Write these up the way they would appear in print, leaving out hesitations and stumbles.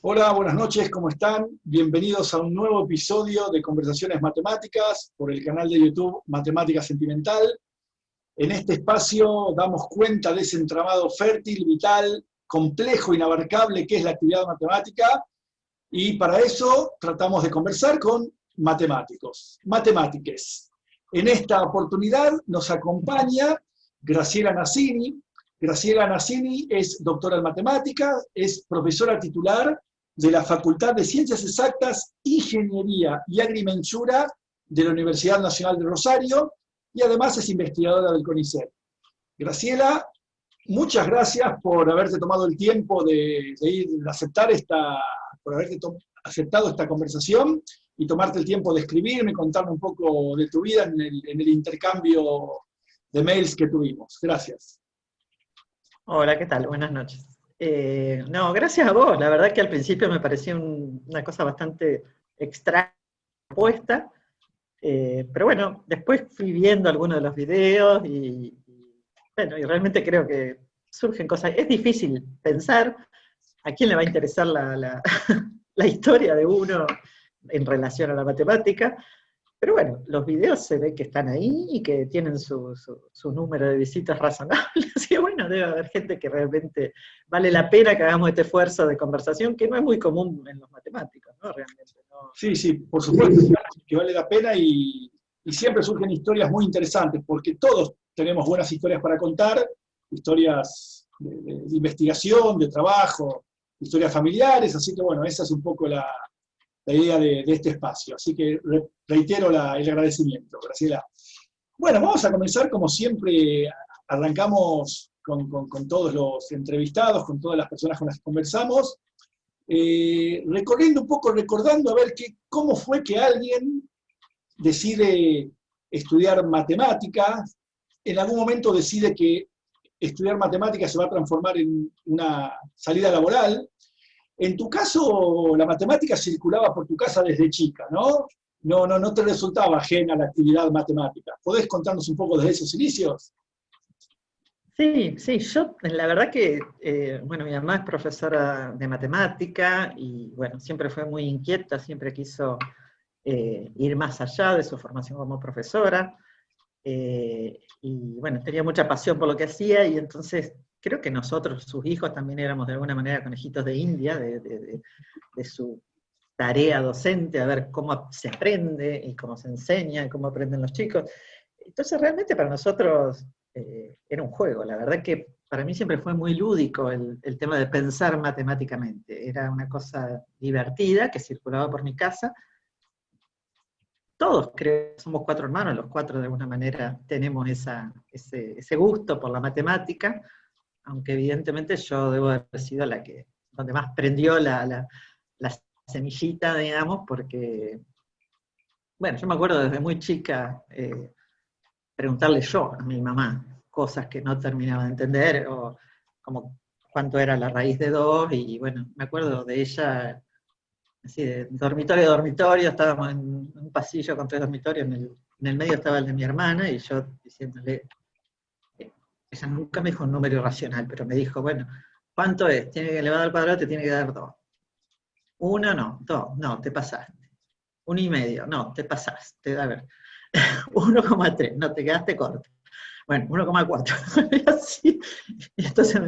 Hola, buenas noches, ¿cómo están? Bienvenidos a un nuevo episodio de Conversaciones Matemáticas por el canal de YouTube Matemática Sentimental. En este espacio damos cuenta de ese entramado fértil, vital, complejo, inabarcable que es la actividad matemática, y para eso tratamos de conversar con matemáticos, matemátiques. En esta oportunidad nos acompaña Graciela Nassini. Graciela Nassini es doctora en matemáticas, es profesora titular de la Facultad de Ciencias Exactas, Ingeniería y Agrimensura de la Universidad Nacional de Rosario y además es investigadora del CONICET. Graciela, muchas gracias por haberte tomado el tiempo de aceptar por haberte aceptado esta conversación y tomarte el tiempo de escribirme, contarme un poco de tu vida en el intercambio de mails que tuvimos. Gracias. Hola, ¿qué tal? Buenas noches. No, gracias a vos. La verdad que al principio me pareció una cosa bastante extraña puesta, pero bueno, después fui viendo algunos de los videos bueno, y realmente creo que surgen cosas. Es difícil pensar a quién le va a interesar la historia de uno en relación a la matemática. Pero bueno, los videos se ve que están ahí y que tienen su número de visitas razonable. Así que bueno, debe haber gente que realmente vale la pena que hagamos este esfuerzo de conversación, que no es muy común en los matemáticos, ¿no? Realmente, ¿no? Sí, sí, por supuesto que vale la pena y siempre surgen historias muy interesantes, porque todos tenemos buenas historias para contar, historias de investigación, de trabajo, historias familiares, así que bueno, esa es un poco la idea de este espacio. Así que reitero el agradecimiento, Graciela. Bueno, vamos a comenzar como siempre, arrancamos con todos los entrevistados, con todas las personas con las que conversamos, recorriendo un poco, recordando a ver cómo fue que alguien decide estudiar matemáticas, en algún momento decide que estudiar matemáticas se va a transformar en una salida laboral. En tu caso, la matemática circulaba por tu casa desde chica, ¿no? No te resultaba ajena la actividad matemática. ¿Podés contarnos un poco desde esos inicios? Sí, sí, yo la verdad que, bueno, mi mamá es profesora de matemática y bueno, siempre fue muy inquieta, siempre quiso ir más allá de su formación como profesora. Y bueno, tenía mucha pasión por lo que hacía y entonces creo que nosotros, sus hijos, también éramos de alguna manera conejitos de India, de su tarea docente, a ver cómo se aprende y cómo se enseña, cómo aprenden los chicos. Entonces realmente para nosotros era un juego, la verdad que para mí siempre fue muy lúdico el tema de pensar matemáticamente, era una cosa divertida que circulaba por mi casa. Todos creo que somos cuatro hermanos, los cuatro de alguna manera tenemos ese gusto por la matemática, aunque evidentemente yo debo haber sido donde más prendió la semillita, digamos, porque, bueno, yo me acuerdo desde muy chica preguntarle yo a mi mamá cosas que no terminaba de entender, o como cuánto era la raíz de 2, y bueno, me acuerdo de ella así de dormitorio a dormitorio, estábamos en un pasillo con 3 dormitorios, en el medio estaba el de mi hermana, y yo diciéndole, ella nunca me dijo un número irracional, pero me dijo, bueno, ¿cuánto es? Tiene que elevado al cuadrado, te tiene que dar 2. 1 no, 2, no, te pasaste. 1,5, no, te pasaste, a ver. 1,3, no, te quedaste corto. Bueno, 1,4. Y así. Y entonces,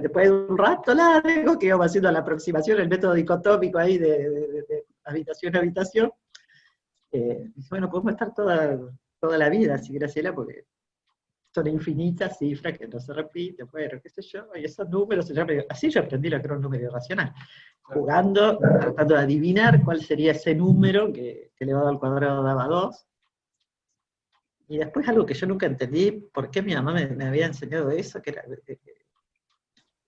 después de un rato largo, que íbamos haciendo la aproximación, el método dicotómico ahí de habitación a habitación, dije, bueno, podemos estar toda la vida así, Graciela, porque son infinitas cifras que no se repiten, bueno, qué sé yo, y esos números, así yo aprendí lo que era un número irracional, jugando, tratando de adivinar cuál sería ese número que elevado al cuadrado daba 2. Y después algo que yo nunca entendí, por qué mi mamá me había enseñado eso, que era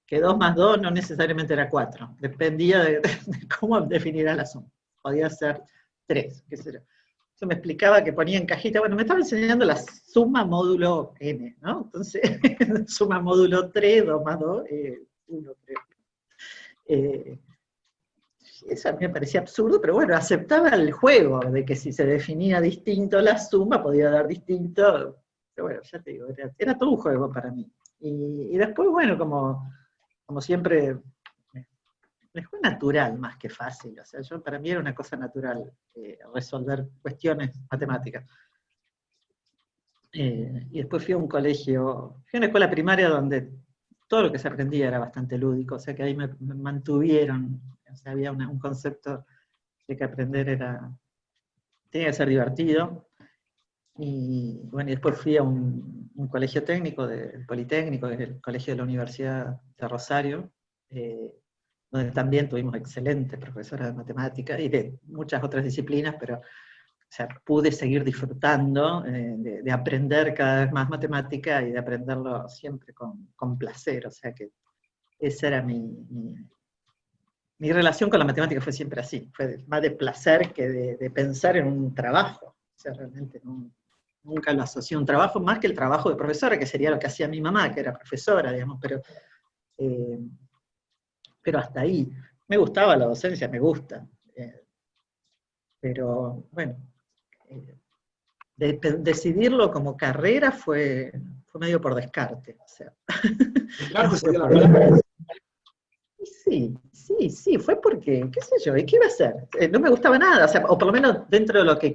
que 2 más 2 no necesariamente era 4, dependía de cómo definirá la suma. Podía ser 3, qué sé yo. Eso me explicaba que ponía en cajita, bueno, me estaba enseñando la suma módulo n, ¿no? Entonces, suma módulo 3, 2 más 2, 1, creo. Eso a mí me parecía absurdo, pero bueno, aceptaba el juego, de que si se definía distinto la suma, podía dar distinto, pero bueno, ya te digo, era todo un juego para mí. Y después, bueno, como siempre me fue natural más que fácil, o sea, para mí era una cosa natural resolver cuestiones matemáticas. Y después fui a una escuela primaria donde todo lo que se aprendía era bastante lúdico, o sea que ahí me mantuvieron, o sea, había un concepto de que aprender tenía que ser divertido. Y bueno, y después fui a un colegio técnico, el Politécnico, que es el colegio de la Universidad de Rosario, donde también tuvimos excelentes profesoras de matemáticas y de muchas otras disciplinas, pero o sea, pude seguir disfrutando de aprender cada vez más matemática y de aprenderlo siempre con placer, o sea que esa era mi relación con la matemática fue siempre así, fue más de placer que de pensar en un trabajo, o sea, realmente nunca lo asocié a un trabajo, más que el trabajo de profesora, que sería lo que hacía mi mamá, que era profesora, digamos, pero hasta ahí. Me gustaba la docencia, me gusta, pero bueno, decidirlo como carrera fue medio por descarte, o sea. Claro, sería la palabra. Sí, fue porque, qué sé yo, ¿y qué iba a hacer? No me gustaba nada, o sea, o por lo menos dentro de lo que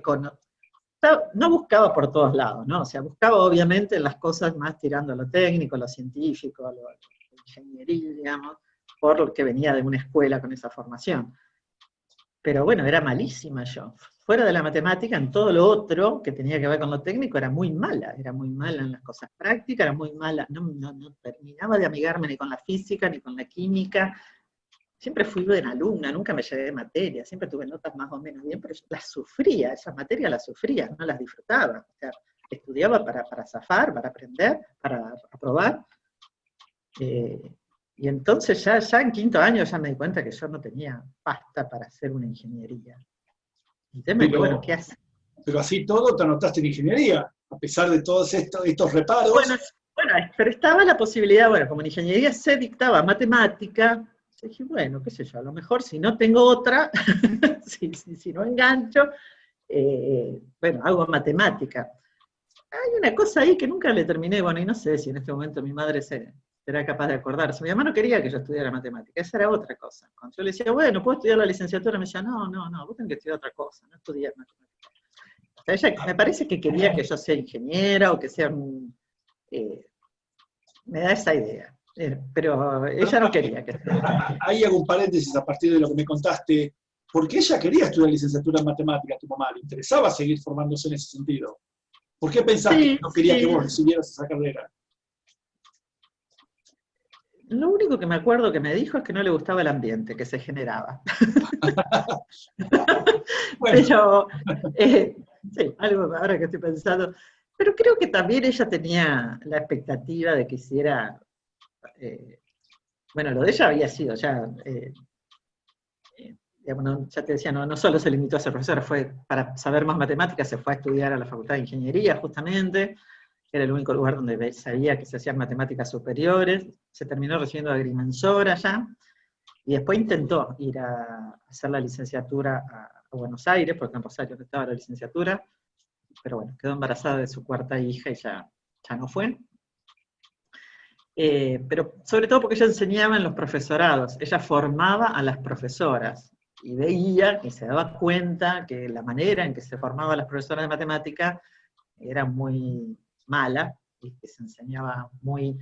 no buscaba por todos lados, ¿no? O sea, buscaba obviamente las cosas más tirando a lo técnico, a lo científico, a la ingeniería, digamos, por lo que venía de una escuela con esa formación. Pero bueno, era malísima yo. Fuera de la matemática, en todo lo otro que tenía que ver con lo técnico, era muy mala en las cosas prácticas, era muy mala, no terminaba de amigarme ni con la física, ni con la química. Siempre fui buena alumna, nunca me llevé de materia, siempre tuve notas más o menos bien, pero yo las sufría, esas materias las sufría, no las disfrutaba. O sea, estudiaba para zafar, para aprender, para aprobar. Y entonces ya en quinto año ya me di cuenta que yo no tenía pasta para hacer una ingeniería. Y entonces me dijo, bueno, ¿qué haces? Pero así todo te anotaste en ingeniería, a pesar de todos estos reparos. Bueno, pero estaba la posibilidad, bueno, como en ingeniería se dictaba matemática, dije, bueno, qué sé yo, a lo mejor si no tengo otra, si no engancho, bueno, hago matemática. Hay una cosa ahí que nunca le terminé, bueno, y no sé si en este momento mi madre será capaz de acordarse. Mi mamá no quería que yo estudiara matemática, esa era otra cosa. Cuando yo le decía, bueno, ¿puedo estudiar la licenciatura? Me decía, no, vos tenés que estudiar otra cosa, no estudiar matemática. O sea, ella me parece que quería que yo sea ingeniera o que sea me da esa idea. Pero ella no quería que estudiara. Ahí hago un paréntesis a partir de lo que me contaste. ¿Por qué ella quería estudiar licenciatura en matemáticas, tu mamá? ¿Le interesaba seguir formándose en ese sentido? ¿Por qué pensás que no quería que vos recibieras esa carrera? Lo único que me acuerdo que me dijo es que no le gustaba el ambiente que se generaba. Bueno. Pero, sí, algo ahora que estoy pensando. Pero creo que también ella tenía la expectativa de que hiciera, bueno, lo de ella había sido ya, digamos, ya te decía, no solo se limitó a ser profesora, fue para saber más matemáticas, se fue a estudiar a la Facultad de Ingeniería justamente, era el único lugar donde sabía que se hacían matemáticas superiores, se terminó recibiendo agrimensora ya, y después intentó ir a hacer la licenciatura a Buenos Aires, porque en Rosario no estaba la licenciatura, pero bueno, quedó embarazada de su cuarta hija y ya no fue. Pero sobre todo porque ella enseñaba en los profesorados, ella formaba a las profesoras, y veía y se daba cuenta que la manera en que se formaban las profesoras de matemática era muy mala, y que se enseñaba muy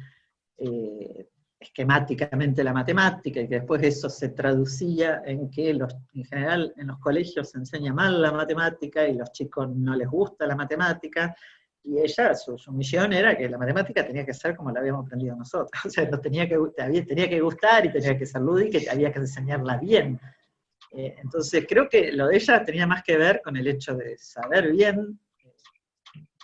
esquemáticamente la matemática, y que después eso se traducía en que en general en los colegios se enseña mal la matemática, y los chicos no les gusta la matemática, y ella, su misión era que la matemática tenía que ser como la habíamos aprendido nosotros, o sea, tenía que gustar y tenía que ser lúdica y había que enseñarla bien. Entonces creo que lo de ella tenía más que ver con el hecho de saber bien,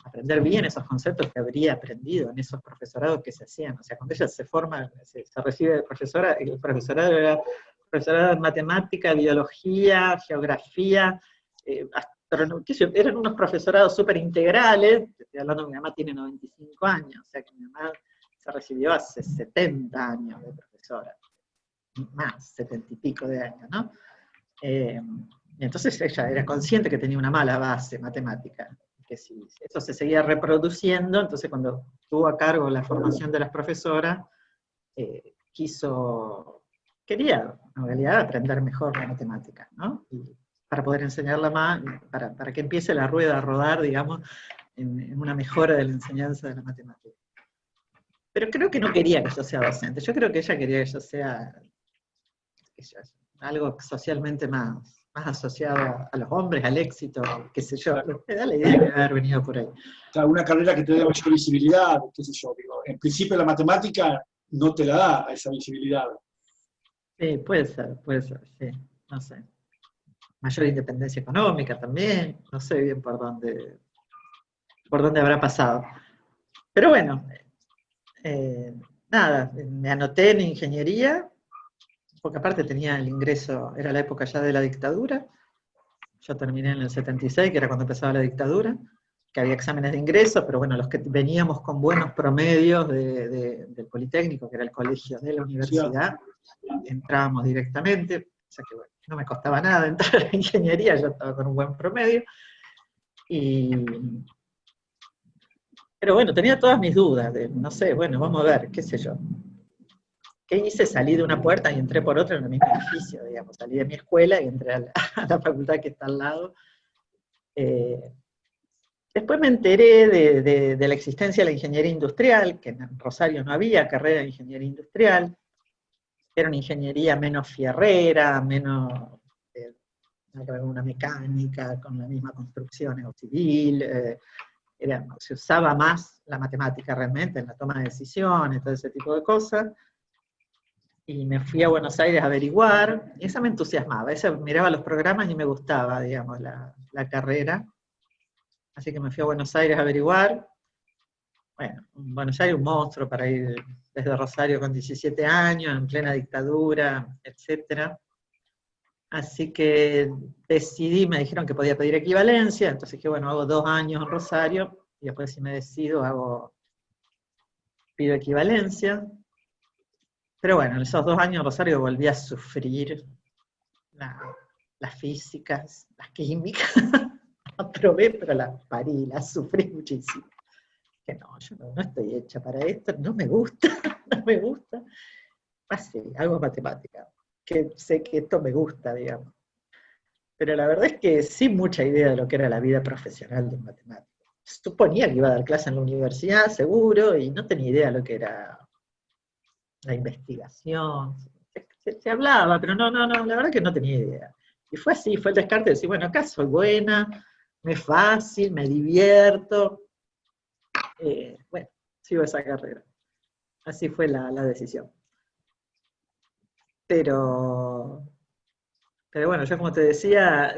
aprender bien esos conceptos que habría aprendido en esos profesorados que se hacían. O sea, cuando ella se forma, se recibe de profesora, el profesorado era profesorado de matemática, biología, geografía, eran unos profesorados súper integrales. Estoy hablando de mi mamá tiene 95 años, o sea que mi mamá se recibió hace 70 años de profesora, más, 70 y pico de años, ¿no? Entonces ella era consciente que tenía una mala base matemática, que si eso se seguía reproduciendo, entonces cuando tuvo a cargo la formación de las profesoras, quería en realidad aprender mejor la matemática, ¿no? Y para poder enseñarla más, para que empiece la rueda a rodar, digamos, en una mejora de la enseñanza de la matemática. Pero creo que no quería que yo sea docente, yo creo que ella quería que yo sea algo socialmente más asociado a los hombres, al éxito, qué sé yo. Me da la idea de haber venido por ahí. O sea, una carrera que te dé mayor visibilidad, qué sé yo, digo. En principio la matemática no te la da esa visibilidad. Sí, puede ser, sí, no sé. Mayor independencia económica también, no sé bien por dónde habrá pasado. Pero bueno, nada, me anoté en ingeniería, porque aparte tenía el ingreso, era la época ya de la dictadura, yo terminé en el 76, que era cuando empezaba la dictadura, que había exámenes de ingreso, pero bueno, los que veníamos con buenos promedios del Politécnico, que era el colegio de la universidad, entrábamos directamente, o sea que bueno, no me costaba nada entrar a ingeniería, yo estaba con un buen promedio, pero bueno, tenía todas mis dudas, no sé, bueno, vamos a ver, qué sé yo. ¿Qué hice? Salí de una puerta y entré por otra en el mismo edificio, digamos, salí de mi escuela y entré a la facultad que está al lado. Después me enteré de la existencia de la ingeniería industrial, que en Rosario no había carrera de ingeniería industrial, era una ingeniería menos fierrera, menos una mecánica, con la misma construcción o civil, se usaba más la matemática realmente en la toma de decisiones, todo ese tipo de cosas. Y me fui a Buenos Aires a averiguar, y esa me entusiasmaba, esa miraba los programas y me gustaba, digamos, la carrera. Así que me fui a Buenos Aires a averiguar. Bueno, Buenos Aires un monstruo para ir desde Rosario con 17 años, en plena dictadura, etc. Así que decidí, me dijeron que podía pedir equivalencia, entonces dije, bueno, hago 2 años en Rosario, y después si me decido, pido equivalencia. Pero bueno, en esos 2 años en Rosario volví a sufrir las físicas, las químicas. Aprobé, pero las parí, las sufrí muchísimo. Que no, yo no estoy hecha para esto, no me gusta, no me gusta. Así, hago matemática, que sé que esto me gusta, digamos. Pero la verdad es que sin mucha idea de lo que era la vida profesional de un matemático. Suponía que iba a dar clase en la universidad, seguro, y no tenía idea de lo que era la investigación. Se hablaba, pero no, la verdad que no tenía idea. Y fue así, fue el descarte de decir, bueno, acá soy buena, me es fácil, me divierto. Bueno, sigo esa carrera. Así fue la decisión. Pero bueno, yo como te decía,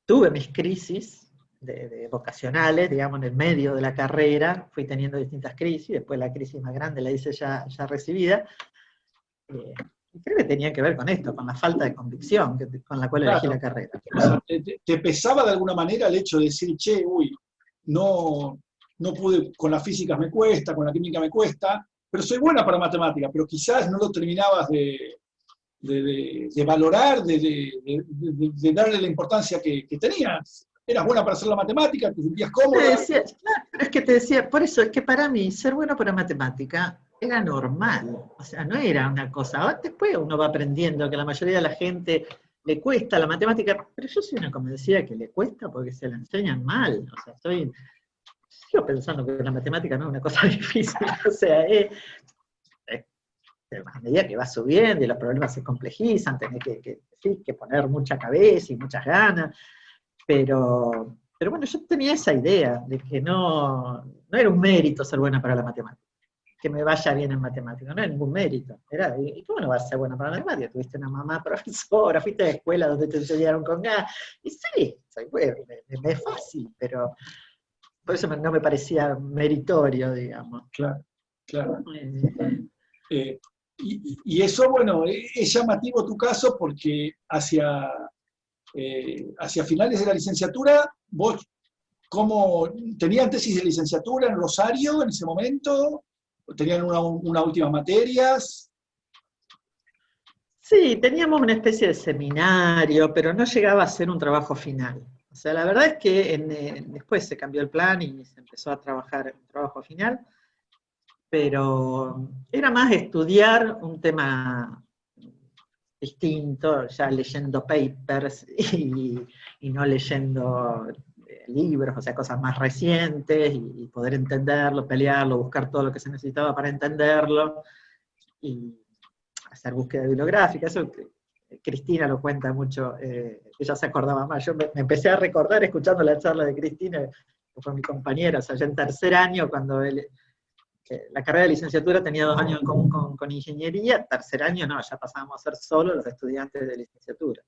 tuve mis crisis de vocacionales, digamos, en el medio de la carrera, fui teniendo distintas crisis, después la crisis más grande la hice ya recibida, y creo que tenía que ver con esto, con la falta de convicción con la cual elegí la carrera. O sea, ¿te pesaba de alguna manera el hecho de decir, che, no pude, con las físicas me cuesta, con la química me cuesta, pero soy buena para matemáticas, pero quizás no lo terminabas de valorar, de darle la importancia que tenías? Eras buena para hacer la matemática, te sentías cómoda. Claro, es que te decía, por eso es que para mí ser bueno para matemática era normal, o sea, no era una cosa. Después uno va aprendiendo que a la mayoría de la gente le cuesta la matemática, pero yo soy una convencida que le cuesta porque se la enseñan mal, o sea, sigo pensando que la matemática no es una cosa difícil, o sea, a medida que va subiendo y los problemas se complejizan, tenés que poner mucha cabeza y muchas ganas, pero bueno, yo tenía esa idea de que no era un mérito ser buena para la matemática, que me vaya bien en matemática, no era ningún mérito. ¿Y cómo no vas a ser buena para la matemática? Tuviste una mamá profesora, fuiste a la escuela donde te enseñaron con gas, y sí, soy bueno, me es fácil, pero por eso no me parecía meritorio, digamos. Claro. Y eso, bueno, es llamativo tu caso porque hacia finales de la licenciatura, vos, ¿tenían tesis de licenciatura en Rosario en ese momento? ¿Tenían una última materias? Sí, teníamos una especie de seminario, pero no llegaba a ser un trabajo final. O sea, la verdad es que después se cambió el plan y se empezó a trabajar en un trabajo final, pero era más estudiar un tema distinto, ya leyendo papers y no leyendo libros, o sea, cosas más recientes, y poder entenderlo, pelearlo, buscar todo lo que se necesitaba para entenderlo, y hacer búsqueda bibliográfica. Eso Cristina lo cuenta mucho, ella se acordaba más. Yo me empecé a recordar escuchando la charla de Cristina, que fue mi compañera, o sea, ya en tercer año, cuando la carrera de licenciatura tenía 2 años en común con ingeniería, tercer año no, ya pasábamos a ser solo los estudiantes de licenciatura.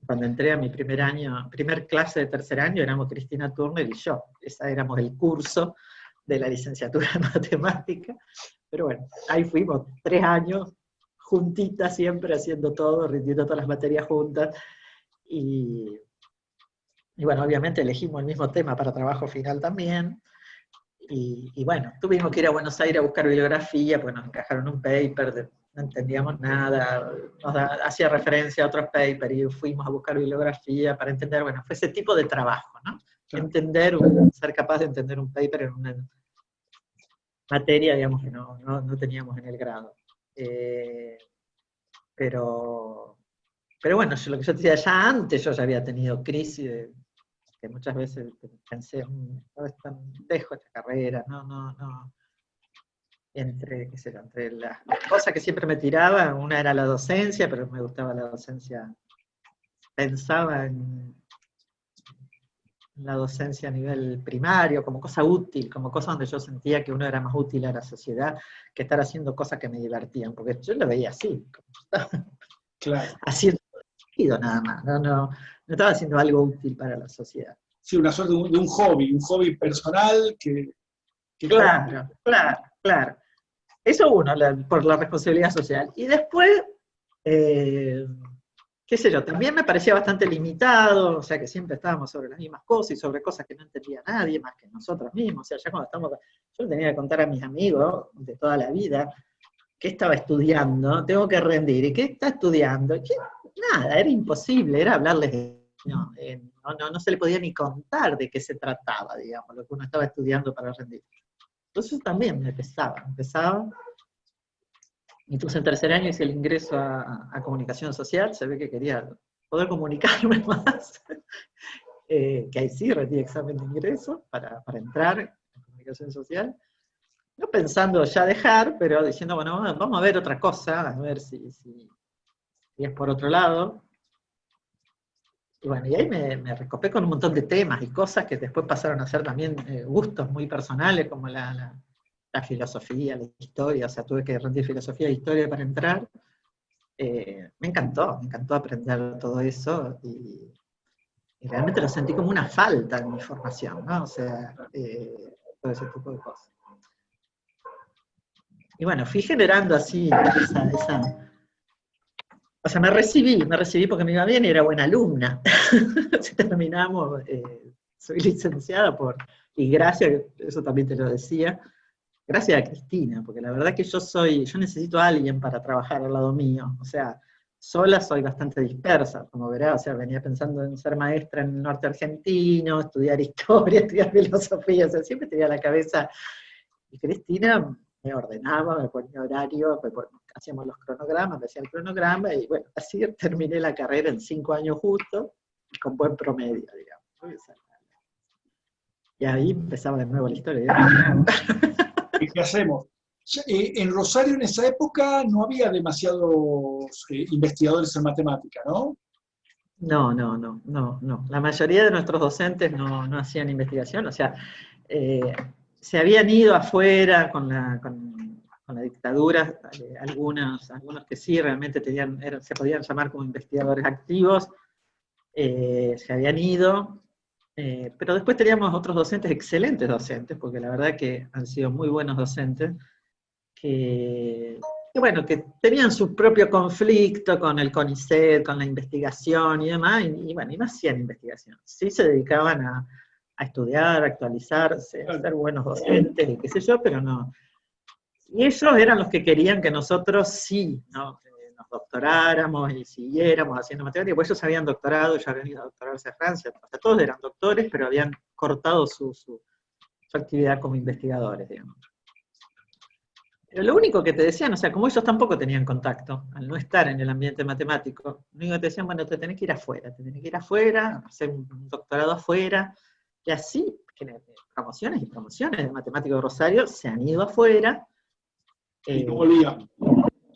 Cuando entré a mi primer clase de tercer año, éramos Cristina Turner y yo. Esa éramos el curso de la licenciatura en matemática. Pero bueno, ahí fuimos 3 años, juntitas siempre, haciendo todo, rindiendo todas las materias juntas. Y bueno, obviamente elegimos el mismo tema para trabajo final también. Y bueno, tuvimos que ir a Buenos Aires a buscar bibliografía, pues nos encajaron un paper, no entendíamos nada, hacía referencia a otros papers, y fuimos a buscar bibliografía para entender, bueno, fue ese tipo de trabajo, ¿no? Entender, ser capaz de entender un paper en una materia, digamos, que no teníamos en el grado. Pero bueno, lo que yo te decía, ya antes yo ya había tenido crisis, que muchas veces pensé, dejo esta carrera, entre las cosas que siempre me tiraba, una era la docencia, pero me gustaba la docencia, pensaba en la docencia a nivel primario, como cosa útil, como cosa donde yo sentía que uno era más útil a la sociedad que estar haciendo cosas que me divertían, porque yo lo veía así, Claro. haciendo sentido nada más, no estaba haciendo algo útil para la sociedad. Sí, una suerte de un hobby personal que Claro. Eso uno, por la responsabilidad social. Y después, qué sé yo, también me parecía bastante limitado, o sea que siempre estábamos sobre las mismas cosas y sobre cosas que no entendía nadie más que nosotros mismos. O sea, ya cuando yo tenía que contar a mis amigos de toda la vida qué estaba estudiando, tengo que rendir, ¿y qué está estudiando? Nada, era imposible, era hablarles de... No se le podía ni contar de qué se trataba, digamos, lo que uno estaba estudiando para rendir. Entonces también me pesaba. Entonces en tercer año hice el ingreso a comunicación social, se ve que quería poder comunicarme más, que ahí sí rendí examen de ingreso para entrar en comunicación social. No pensando ya dejar, pero diciendo, bueno, vamos a ver otra cosa, a ver si es por otro lado. Y bueno, y ahí me recopé con un montón de temas y cosas que después pasaron a ser también gustos muy personales, como la filosofía, la historia, o sea, tuve que rendir filosofía e historia para entrar. Me encantó aprender todo eso, y realmente lo sentí como una falta en mi formación, ¿no? O sea, todo ese tipo de cosas. Y bueno, fui generando así o sea, me recibí porque me iba bien y era buena alumna. Terminamos, soy licenciada y gracias, eso también te lo decía, gracias a Cristina, porque la verdad que yo necesito a alguien para trabajar al lado mío, o sea, sola soy bastante dispersa, como verás, o sea, venía pensando en ser maestra en el norte argentino, estudiar historia, estudiar filosofía, o sea, siempre tenía la cabeza, y Cristina me ordenaba, me ponía horario, hacíamos los cronogramas, me hacía el cronograma, y bueno, así terminé la carrera en 5 años justo, con buen promedio, digamos. Y ahí empezaba de nuevo la historia. ¿Y qué hacemos? En Rosario en esa época no había demasiados investigadores en matemática, ¿no? No. La mayoría de nuestros docentes no hacían investigación, o sea, se habían ido afuera con la dictadura, algunos que sí realmente se podían llamar como investigadores activos, se habían ido, pero después teníamos otros docentes, excelentes docentes, porque la verdad que han sido muy buenos docentes, que tenían su propio conflicto con el CONICET, con la investigación y demás, y no hacían investigación. Sí se dedicaban a estudiar, a actualizarse, a ser buenos docentes, y qué sé yo, pero no. Y ellos eran los que querían que nosotros sí, ¿no? Nos doctoráramos y siguiéramos haciendo matemáticas, pues ellos habían doctorado, ya habían ido a doctorarse a Francia, hasta todos eran doctores, pero habían cortado su actividad como investigadores, digamos. Pero lo único que te decían, o sea, como ellos tampoco tenían contacto, al no estar en el ambiente matemático, lo único que te decían, bueno, te tenés que ir afuera, te tenés que ir afuera, hacer un doctorado afuera, y así, promociones y promociones de matemáticos de Rosario se han ido afuera. Y no volvían.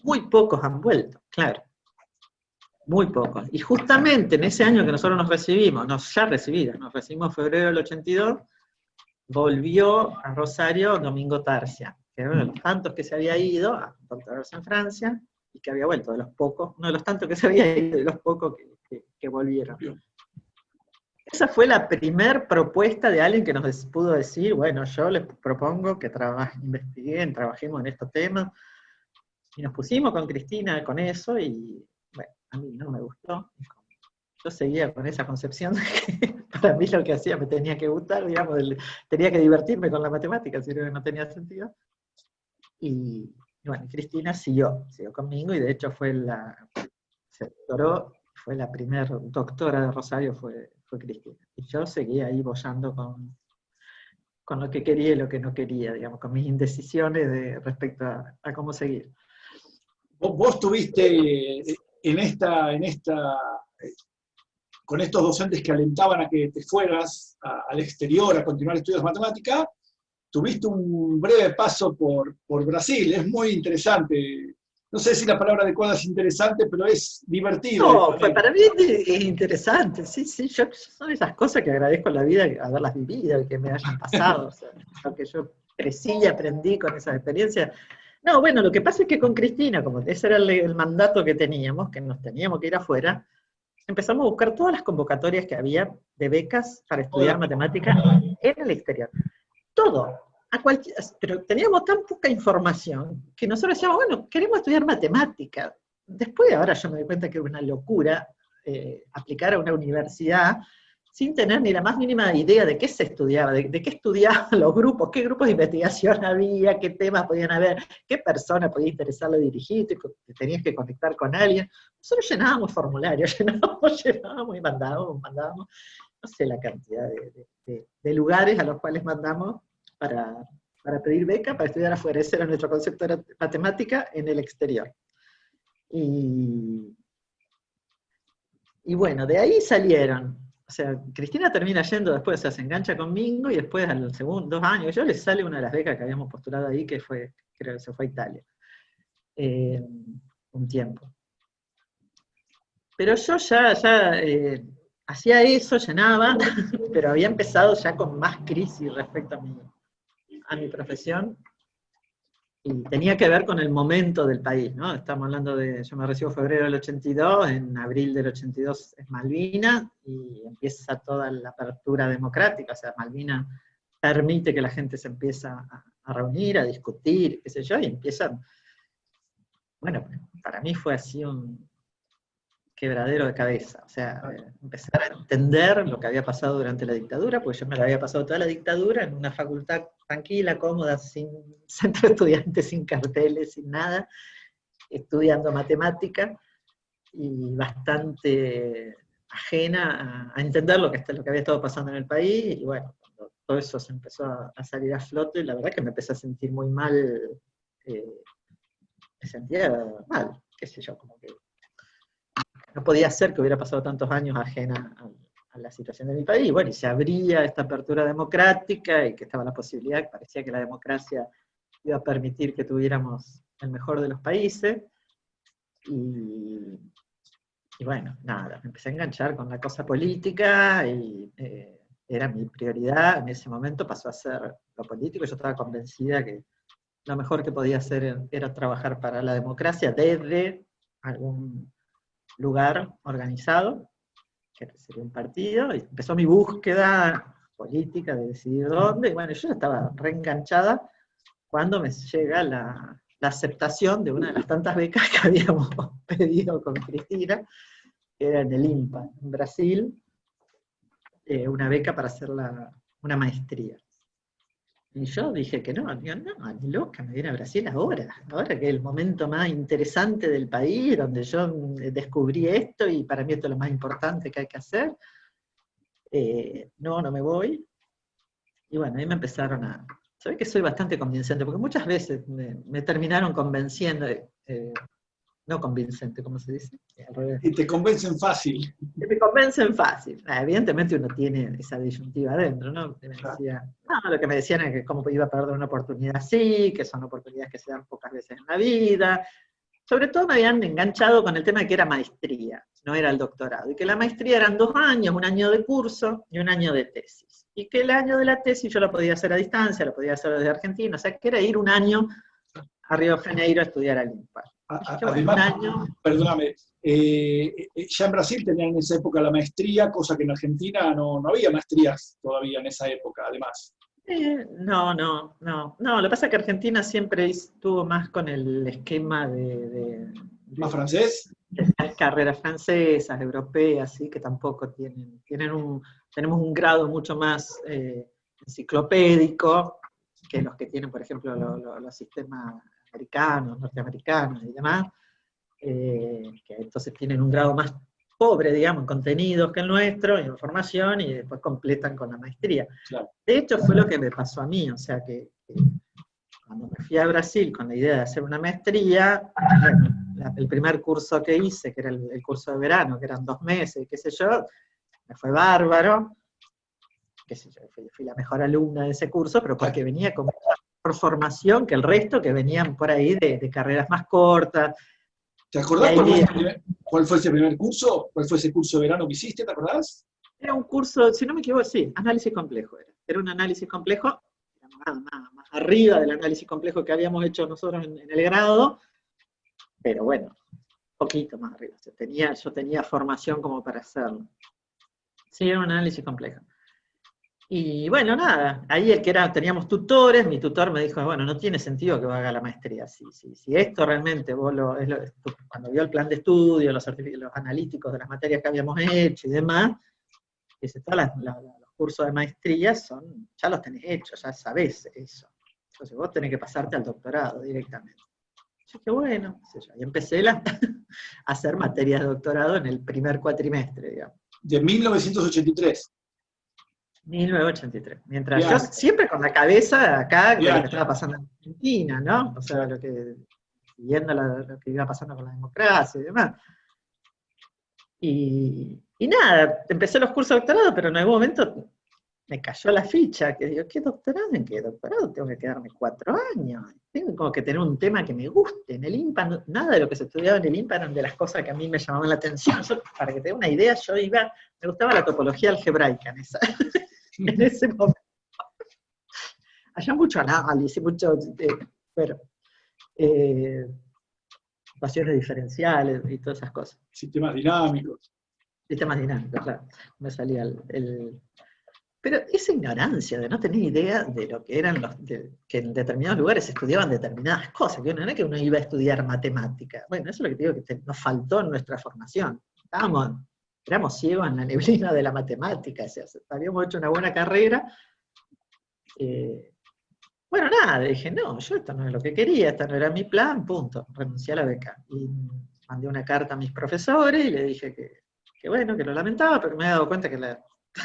Muy pocos han vuelto, claro. Muy pocos. Y justamente en ese año que nosotros nos recibimos en febrero del 82, volvió a Rosario Domingo Tarsia, que era uno de los tantos que se había ido a doctorarse en Francia, y que había vuelto, de los pocos, uno de los tantos que se había ido, de los pocos que volvieron. Esa fue la primer propuesta de alguien que nos pudo decir, bueno, yo les propongo que investiguen, trabajemos en estos temas, y nos pusimos con Cristina con eso, y bueno, a mí no me gustó. Yo seguía con esa concepción de que para mí lo que hacía me tenía que gustar, digamos, tenía que divertirme con la matemática, si no tenía sentido. Y bueno, Cristina siguió conmigo, y de hecho se doctoró, fue la primera doctora de Rosario, fue Cristina. Y yo seguía ahí boyando con lo que quería y lo que no quería, digamos, con mis indecisiones respecto a cómo seguir. Vos tuviste con estos docentes que alentaban a que te fueras al exterior a continuar estudios de matemática, tuviste un breve paso por Brasil. Es muy interesante. No sé si la palabra adecuada es interesante, pero es divertido. No, para mí es interesante, sí, son esas cosas que agradezco en la vida, haberlas vivido y que me hayan pasado, o sea, aunque yo crecí y aprendí con esas experiencias. No, bueno, lo que pasa es que con Cristina, como ese era el mandato que teníamos, que nos teníamos que ir afuera, empezamos a buscar todas las convocatorias que había de becas para estudiar matemáticas en el exterior. Todo. Pero teníamos tan poca información que nosotros decíamos, bueno, queremos estudiar matemáticas. Después, ahora yo me doy cuenta que es una locura aplicar a una universidad sin tener ni la más mínima idea de qué se estudiaba, de qué estudiaban los grupos, qué grupos de investigación había, qué temas podían haber, qué persona podía interesarle dirigir, te tenías que conectar con alguien. Nosotros llenábamos formularios, llenábamos y mandábamos, no sé la cantidad de lugares a los cuales mandamos para pedir beca, para estudiar afuera. Ese era nuestro concepto de matemática en el exterior. Y bueno, de ahí salieron. O sea, Cristina termina yendo después, o sea, se engancha conmigo, y después a los 2 años, yo le sale una de las becas que habíamos postulado ahí, que creo que se fue a Italia. Un tiempo. Pero yo ya hacía eso, llenaba, pero había empezado ya con más crisis respecto a mi profesión, y tenía que ver con el momento del país, ¿no? Estamos hablando yo me recibo en febrero del 82, en abril del 82 es Malvinas, y empieza toda la apertura democrática, o sea, Malvinas permite que la gente se empiece a reunir, a discutir, qué sé yo, y empiezan, bueno, para mí fue así un quebradero de cabeza, o sea, empezar a entender lo que había pasado durante la dictadura, porque yo me la había pasado toda la dictadura en una facultad tranquila, cómoda, sin centro de estudiantes, sin carteles, sin nada, estudiando matemática, y bastante ajena a entender lo que había estado pasando en el país, y bueno, cuando todo eso se empezó a salir a flote, la verdad que me empecé a sentir muy mal, me sentía mal, qué sé yo, como que no podía ser que hubiera pasado tantos años ajena a la situación de mi país, y bueno, y se abría esta apertura democrática, y que estaba la posibilidad, que parecía que la democracia iba a permitir que tuviéramos el mejor de los países, y bueno, nada, me empecé a enganchar con la cosa política, y era mi prioridad, en ese momento pasó a ser lo político. Yo estaba convencida que lo mejor que podía hacer era trabajar para la democracia desde algún lugar organizado, que sería un partido, y empezó mi búsqueda política de decidir dónde, y bueno, yo ya estaba reenganchada cuando me llega la aceptación de una de las tantas becas que habíamos pedido con Cristina, que era en el INPA, en Brasil, una beca para hacer una maestría. Y yo dije que no, digo, no, ni loca, me viene a Brasil ahora que es el momento más interesante del país, donde yo descubrí esto, y para mí esto es lo más importante que hay que hacer. No me voy. Y bueno, ahí me empezaron a se ve que soy bastante convincente, porque muchas veces me terminaron convenciendo, no convincente, ¿cómo se dice? Al revés. Y te convencen fácil. Me convencen fácil. Evidentemente uno tiene esa disyuntiva adentro, ¿no? Me decía, no, lo que me decían es que cómo iba a perder una oportunidad así, que son oportunidades que se dan pocas veces en la vida. Sobre todo me habían enganchado con el tema de que era maestría, no era el doctorado, y que la maestría eran 2 años, 1 año de curso y 1 año de tesis. Y que el año de la tesis yo lo podía hacer a distancia, lo podía hacer desde Argentina, o sea, que era ir 1 año a Río de Janeiro a estudiar al INPA. Además, perdóname, ya en Brasil tenían en esa época la maestría, cosa que en Argentina no había maestrías todavía en esa época, además. No, lo que pasa es que Argentina siempre estuvo más con el esquema de ¿Más francés? Carreras francesas, europeas, ¿sí? Que tampoco tenemos un grado mucho más enciclopédico que los que tienen, por ejemplo, los sistemas americanos, norteamericanos y demás, que entonces tienen un grado más pobre, digamos, en contenidos que el nuestro, en formación, y después completan con la maestría. Claro. De hecho, fue lo que me pasó a mí, o sea que cuando me fui a Brasil con la idea de hacer una maestría, bueno, el primer curso que hice, que era el curso de verano, que eran 2 meses, qué sé yo, me fue bárbaro, qué sé yo, fui la mejor alumna de ese curso, pero porque venía con mejor formación que el resto, que venían por ahí de carreras más cortas. ¿Te acordás cuál fue ese primer curso? ¿Cuál fue ese curso de verano que hiciste? ¿Te acordás? Era un curso, si no me equivoco, sí, análisis complejo era. Era un análisis complejo, más arriba del análisis complejo que habíamos hecho nosotros en el grado, pero bueno, poquito más arriba. Yo tenía formación como para hacerlo. Sí, era un análisis complejo. Y bueno, nada, ahí teníamos tutores, mi tutor me dijo, bueno, no tiene sentido que haga la maestría. Si esto realmente, cuando vio el plan de estudio, los analíticos de las materias que habíamos hecho y demás, dice, todos los cursos de maestría ya los tenés hechos, ya sabés eso. Entonces vos tenés que pasarte al doctorado directamente. Yo dije, bueno, y empecé a hacer materias de doctorado en el primer cuatrimestre, digamos. De 1983. 1983. Mientras yo siempre con la cabeza acá, con lo que estaba pasando en Argentina, ¿no? O sea, viendo lo que iba pasando con la democracia y demás. Y nada, empecé los cursos de doctorado, pero en algún momento me cayó la ficha, que digo, ¿qué doctorado? ¿En qué doctorado? Tengo que quedarme 4 años. Tengo como que tener un tema que me guste. En el INPA, nada de lo que se estudiaba en el INPA eran de las cosas que a mí me llamaban la atención. Para que te dé una idea, me gustaba la topología algebraica en ese momento. Había mucho análisis, ecuaciones diferenciales y todas esas cosas. Sistemas dinámicos. Sistemas dinámicos, claro. Me salía Pero esa ignorancia de no tener idea de lo que eran que en determinados lugares se estudiaban determinadas cosas, que no era que uno iba a estudiar matemática. Bueno, eso es lo que te digo, que nos faltó en nuestra formación. Éramos ciegos en la neblina de la matemática, o sea, habíamos hecho una buena carrera. Bueno, nada, dije, no, yo esto no es lo que quería, esto no era mi plan, punto, renuncié a la beca. Y mandé una carta a mis profesores y le dije que bueno, que lo lamentaba, pero me había dado cuenta que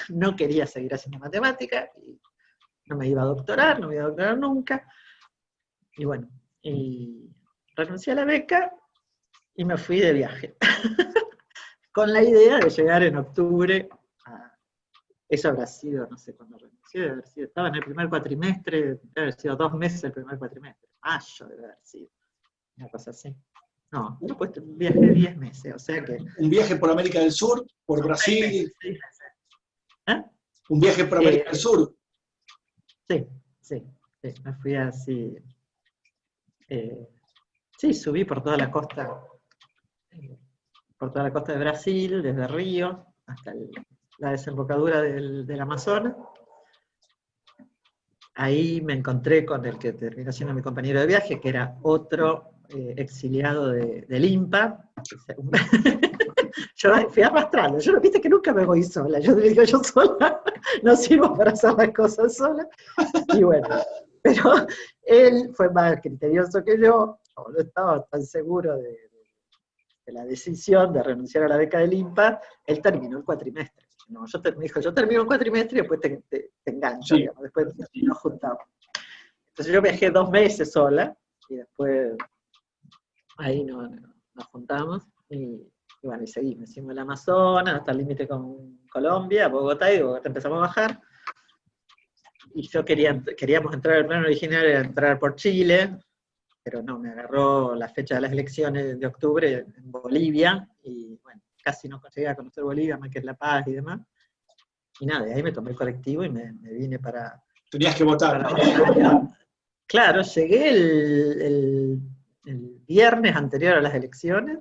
no quería seguir haciendo matemática, y no me iba a doctorar, no me iba a doctorar nunca. Y bueno, y renuncié a la beca y me fui de viaje. Con la idea de llegar en octubre eso habrá sido, no sé cuándo renuncié, debe haber sido, estaba en el primer cuatrimestre, debe haber sido 2 meses el primer cuatrimestre, mayo debe haber sido, una cosa así. No, pues viajé 10 meses, o sea que... Un viaje por América del Sur, por Brasil. 6 meses. Un viaje por América del Sur. Sí, me fui así. Sí, subí por toda la costa de Brasil, desde Río hasta la desembocadura del Amazonas. Ahí me encontré con el que terminó siendo mi compañero de viaje, que era otro exiliado del INPA. Yo fui arrastrando, viste que nunca me voy sola, yo digo, yo sola no sirvo para hacer las cosas sola. Y bueno, pero él fue más criterioso que yo, no estaba tan seguro de la decisión de renunciar a la beca del INPA, él terminó el cuatrimestre. No, me dijo, yo termino el cuatrimestre y después te engancho, sí. Digamos, después nos juntamos. Entonces yo viajé 2 meses sola, y después ahí nos juntamos, y bueno, y seguimos, hicimos el Amazonas, hasta el límite con Colombia, Bogotá, y de Bogotá empezamos a bajar, y queríamos entrar, el plan original era entrar por Chile, pero no, me agarró la fecha de las elecciones de octubre en Bolivia, y bueno, casi no conseguía conocer Bolivia, más que es La Paz y demás, y nada, de ahí me tomé el colectivo y me vine para... Tenías que votar. Claro, llegué el viernes anterior a las elecciones,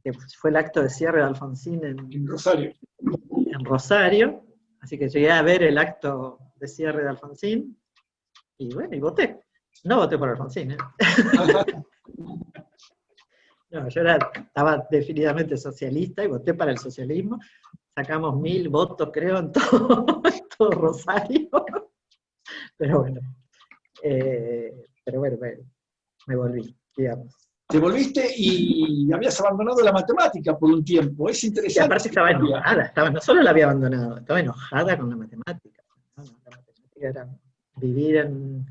que fue el acto de cierre de Alfonsín En Rosario. en Rosario, así que llegué a ver el acto de cierre de Alfonsín, y bueno, y voté. No voté por Alfonsín, ¿eh? No, yo estaba definitivamente socialista y voté para el socialismo. Sacamos 1000 votos, creo, en todo Rosario. Pero bueno, me volví, digamos. Te volviste y habías abandonado la matemática por un tiempo. Es Y interesante. aparte estaba enojada, no solo la había abandonado, estaba enojada con la matemática. ¿No? La matemática era vivir en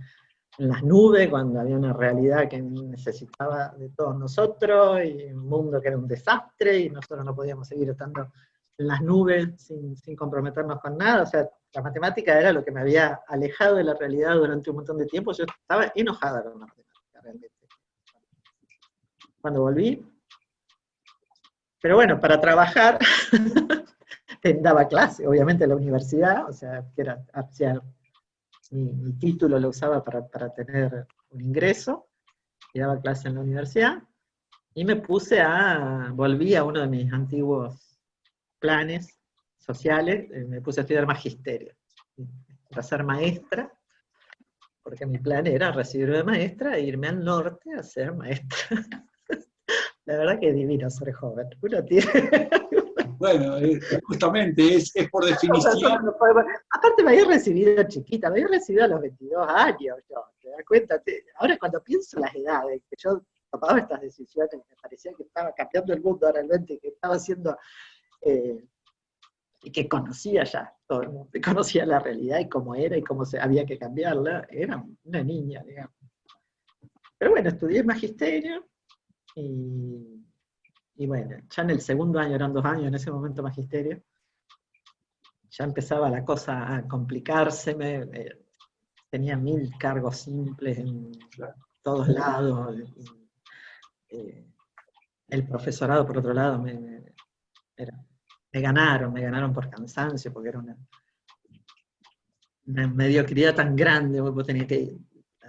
las nubes cuando había una realidad que necesitaba de todos nosotros, y un mundo que era un desastre, y nosotros no podíamos seguir estando en las nubes sin comprometernos con nada. O sea, la matemática era lo que me había alejado de la realidad durante un montón de tiempo. Yo estaba enojada con la matemática, realmente. Cuando volví, pero bueno, para trabajar, daba clase, obviamente, en la universidad, o sea, mi título lo usaba para tener un ingreso, y daba clase en la universidad, y volví a uno de mis antiguos planes sociales, me puse a estudiar magisterio, para ser maestra, porque mi plan era recibirme de maestra e irme al norte a ser maestra. La verdad que es divino ser joven. Uno tiene... Bueno, justamente, es por definición. Aparte me había recibido chiquita, me había recibido a los 22 años, ¿te das cuenta? Ahora cuando pienso las edades, que yo tomaba estas decisiones, me parecía que estaba cambiando el mundo realmente, que estaba haciendo, y que conocía ya todo el mundo, conocía la realidad y cómo era y cómo había que cambiarla, era una niña, digamos. Pero bueno, estudié magisterio, y bueno, ya en el segundo año, eran 2 años en ese momento magisterio, ya empezaba la cosa a complicarse, tenía 1000 cargos simples en todos lados, el profesorado, por otro lado, me ganaron por cansancio, porque era una mediocridad tan grande. Vos tenías que...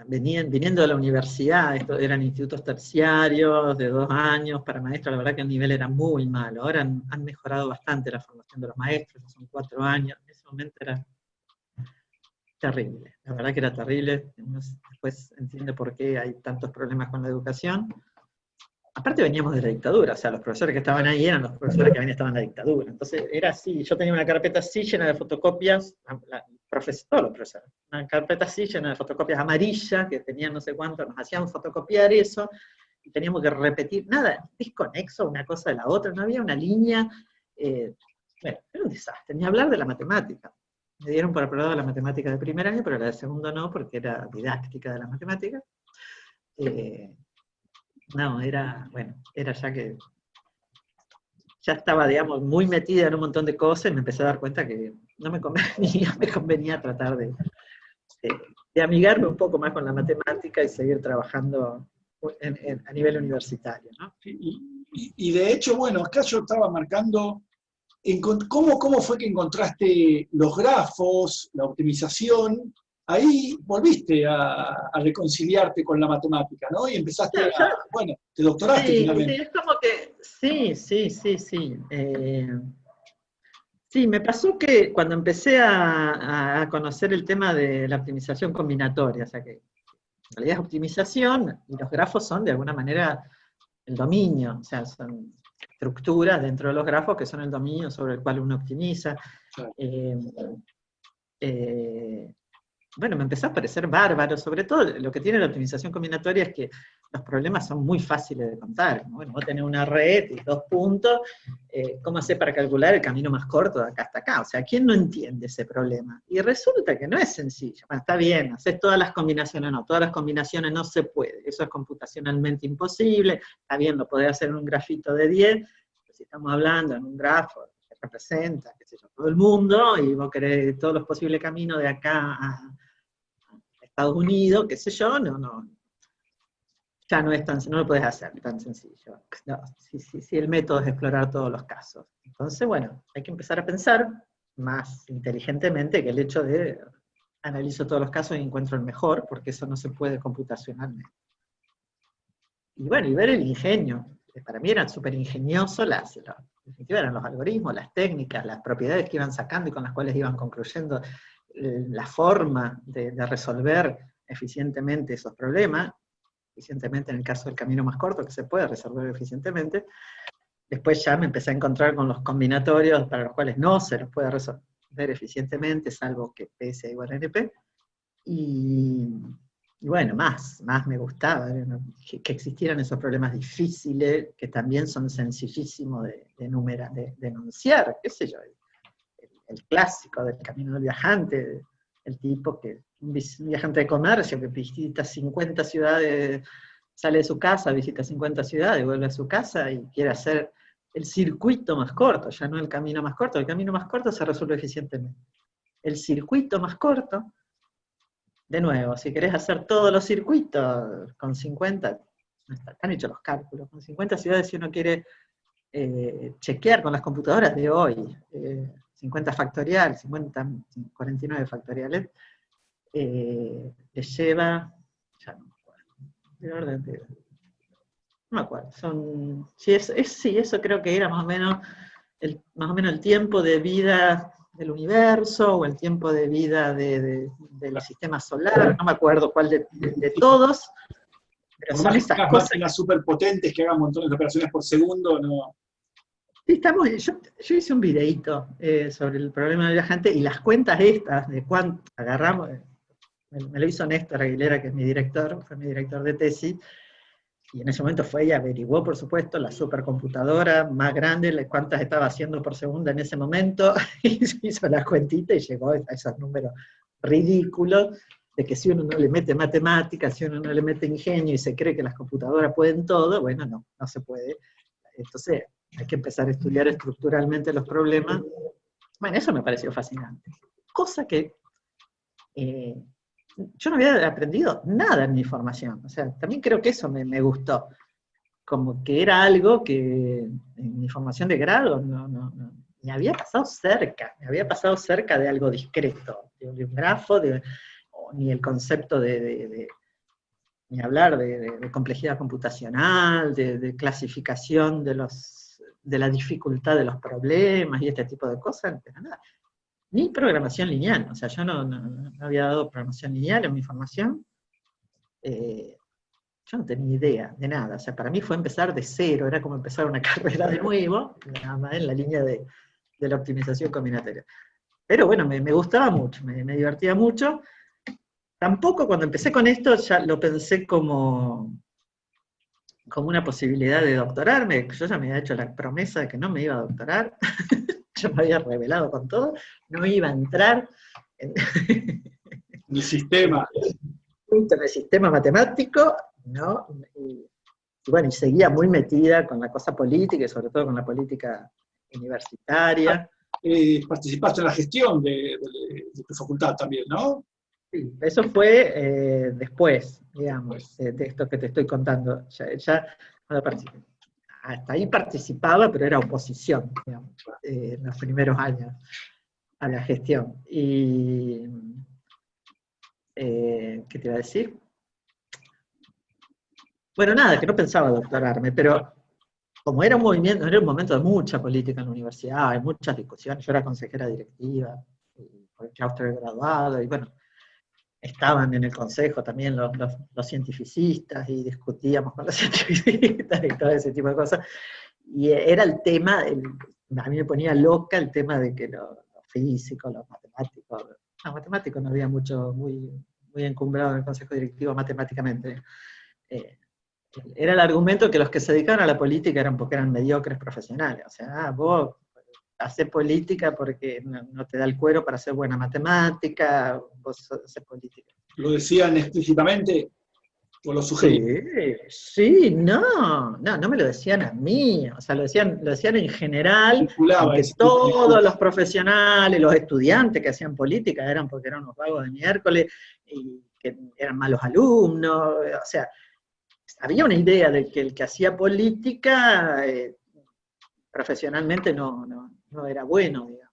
Viniendo de la universidad, eran institutos terciarios de 2 años para maestros, la verdad que el nivel era muy malo. Ahora han mejorado bastante la formación de los maestros, son 4 años, en ese momento era terrible, la verdad que era terrible. Uno después entiende por qué hay tantos problemas con la educación. Aparte veníamos de la dictadura, o sea, los profesores que estaban ahí eran los profesores que estaban en la dictadura. Entonces era así, yo tenía una carpeta así llena de fotocopias, todos los profesores, una carpeta así llena de fotocopias amarillas, que tenían no sé cuánto, nos hacían fotocopiar eso, y teníamos que repetir, nada, desconexo una cosa de la otra, no había una línea, bueno, era un desastre, ni hablar de la matemática. Me dieron por aprobado la matemática de primer año, pero la de segundo no, porque era didáctica de la matemática. No, era ya que ya estaba, digamos, muy metida en un montón de cosas, y me empecé a dar cuenta que no me convenía tratar de amigarme un poco más con la matemática y seguir trabajando a nivel universitario, ¿no? Y de hecho, bueno, acá yo estaba marcando, ¿cómo fue que encontraste los grafos, la optimización? Ahí volviste a reconciliarte con la matemática, ¿no? Y empezaste bueno, te doctoraste finalmente. Sí, es como que, sí. Sí, me pasó que cuando empecé a conocer el tema de la optimización combinatoria, o sea que en realidad es optimización, y los grafos son de alguna manera el dominio, o sea, son estructuras dentro de los grafos que son el dominio sobre el cual uno optimiza. Claro. Bueno, me empezó a parecer bárbaro, sobre todo lo que tiene la optimización combinatoria es que los problemas son muy fáciles de contar. Bueno, vos tenés una red y 2 puntos, ¿cómo hacés para calcular el camino más corto de acá hasta acá? O sea, ¿quién no entiende ese problema? Y resulta que no es sencillo. Bueno, está bien, haces todas las combinaciones, no, todas las combinaciones no se puede, eso es computacionalmente imposible, está bien, lo podés hacer en un grafito de 10, pero si estamos hablando en un grafo que representa, qué sé yo, todo el mundo, y vos querés todos los posibles caminos de acá a Estados Unidos, qué sé yo, ya no es no lo puedes hacer tan sencillo. No, si el método es explorar todos los casos. Entonces, bueno, hay que empezar a pensar más inteligentemente que el hecho de analizo todos los casos y encuentro el mejor, porque eso no se puede computacionalmente. Y bueno, y ver el ingenio. Para mí eran súper ingeniosos, en definitiva eran los algoritmos, las técnicas, las propiedades que iban sacando y con las cuales iban concluyendo la forma de resolver eficientemente esos problemas, eficientemente en el caso del camino más corto, que se puede resolver eficientemente. Después ya me empecé a encontrar con los combinatorios para los cuales no se los puede resolver eficientemente, salvo que P sea igual a NP. Y bueno, más me gustaba que existieran esos problemas difíciles, que también son sencillísimos de enunciar, qué sé yo, el clásico del camino del viajante, el tipo que, un viajante de comercio que visita 50 ciudades, sale de su casa, visita 50 ciudades, vuelve a su casa y quiere hacer el circuito más corto, ya no el camino más corto. El camino más corto se resuelve eficientemente. El circuito más corto, de nuevo, si querés hacer todos los circuitos con 50, no están hechos los cálculos, con 50 ciudades si uno quiere chequear con las computadoras de hoy, 50 factorial, 49 factoriales, le lleva, ya no me acuerdo, de orden de, no me acuerdo, sí, eso creo que era más o menos el tiempo de vida del universo, o el tiempo de vida de los sistemas solares, no me acuerdo cuál de todos, pero son esas cosas. Máquinas súper potentes que hagan montones de operaciones por segundo, no. Sí, yo hice un videíto sobre el problema del viajante, y las cuentas estas, de cuánto agarramos, me lo hizo Néstor Aguilera, que es mi director, fue mi director de tesis, y en ese momento fue y averiguó, por supuesto, la supercomputadora más grande, cuántas estaba haciendo por segundo en ese momento, y hizo la cuentita y llegó a esos números ridículos, de que si uno no le mete matemáticas, si uno no le mete ingenio y se cree que las computadoras pueden todo, bueno, no se puede. Entonces hay que empezar a estudiar estructuralmente los problemas. Bueno, eso me pareció fascinante. Cosa que yo no había aprendido nada en mi formación. O sea, también creo que eso me gustó. Como que era algo que en mi formación de grado me había pasado cerca de algo discreto, de un grafo, ni el concepto ni hablar de complejidad computacional, de clasificación de la dificultad de los problemas y este tipo de cosas, pero nada. Ni programación lineal, o sea, yo no había dado programación lineal en mi formación, yo no tenía idea de nada, o sea, para mí fue empezar de cero, era como empezar una carrera de nuevo, nada más en la línea de la optimización combinatoria. Pero bueno, me gustaba mucho, me divertía mucho. Tampoco cuando empecé con esto ya lo pensé como una posibilidad de doctorarme. Yo ya me había hecho la promesa de que no me iba a doctorar, yo me había revelado con todo, no iba a entrar en el sistema. En el sistema matemático, ¿no? Y bueno, y seguía muy metida con la cosa política, y sobre todo con la política universitaria. Participaste en la gestión de tu facultad también, ¿no? Sí, eso fue después, digamos, de esto que te estoy contando. Hasta ahí participaba, pero era oposición, digamos, en los primeros años a la gestión. Y, ¿qué te iba a decir? Bueno, nada, que no pensaba doctorarme, pero como era un movimiento, era un momento de mucha política en la universidad, hay muchas discusiones, yo era consejera directiva, por el claustro de graduado, y bueno, estaban en el consejo también los cientificistas, y discutíamos con los cientificistas y todo ese tipo de cosas, y era el tema, a mí me ponía loca el tema de que los físicos, los matemáticos no había mucho, muy encumbrado en el consejo directivo matemáticamente, era el argumento que los que se dedicaban a la política eran porque eran mediocres profesionales. O sea, vos hacés política porque no te da el cuero para hacer buena matemática, vos haces política. ¿Lo decían explícitamente o lo sugerían? Sí, no me lo decían a mí, o sea, lo decían en general, Circulaba aunque ese tipo de todos discurso. los profesionales, los estudiantes que hacían política eran porque eran unos vagos de miércoles y que eran malos alumnos, o sea, había una idea de que el que hacía política profesionalmente no era bueno, digamos.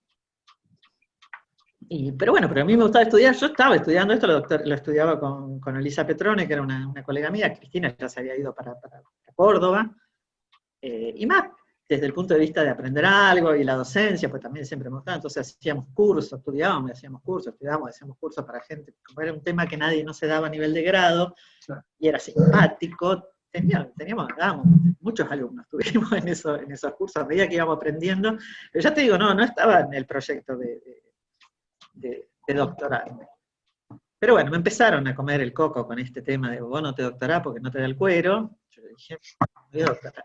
Pero a mí me gustaba estudiar, yo estaba estudiando esto, lo estudiaba con Elisa Petrone, que era una colega mía, Cristina ya se había ido para Córdoba, y más desde el punto de vista de aprender algo y la docencia, pues también siempre me gustaba, entonces hacíamos cursos, estudiábamos, hacíamos cursos para gente, como era un tema que no se daba a nivel de grado, y era simpático, dábamos muchos alumnos, tuvimos en esos cursos, a medida que íbamos aprendiendo, pero ya te digo, no estaba en el proyecto de doctorado. Pero bueno, me empezaron a comer el coco con este tema de vos no te doctorás porque no te da el cuero. Yo dije, voy a doctorar.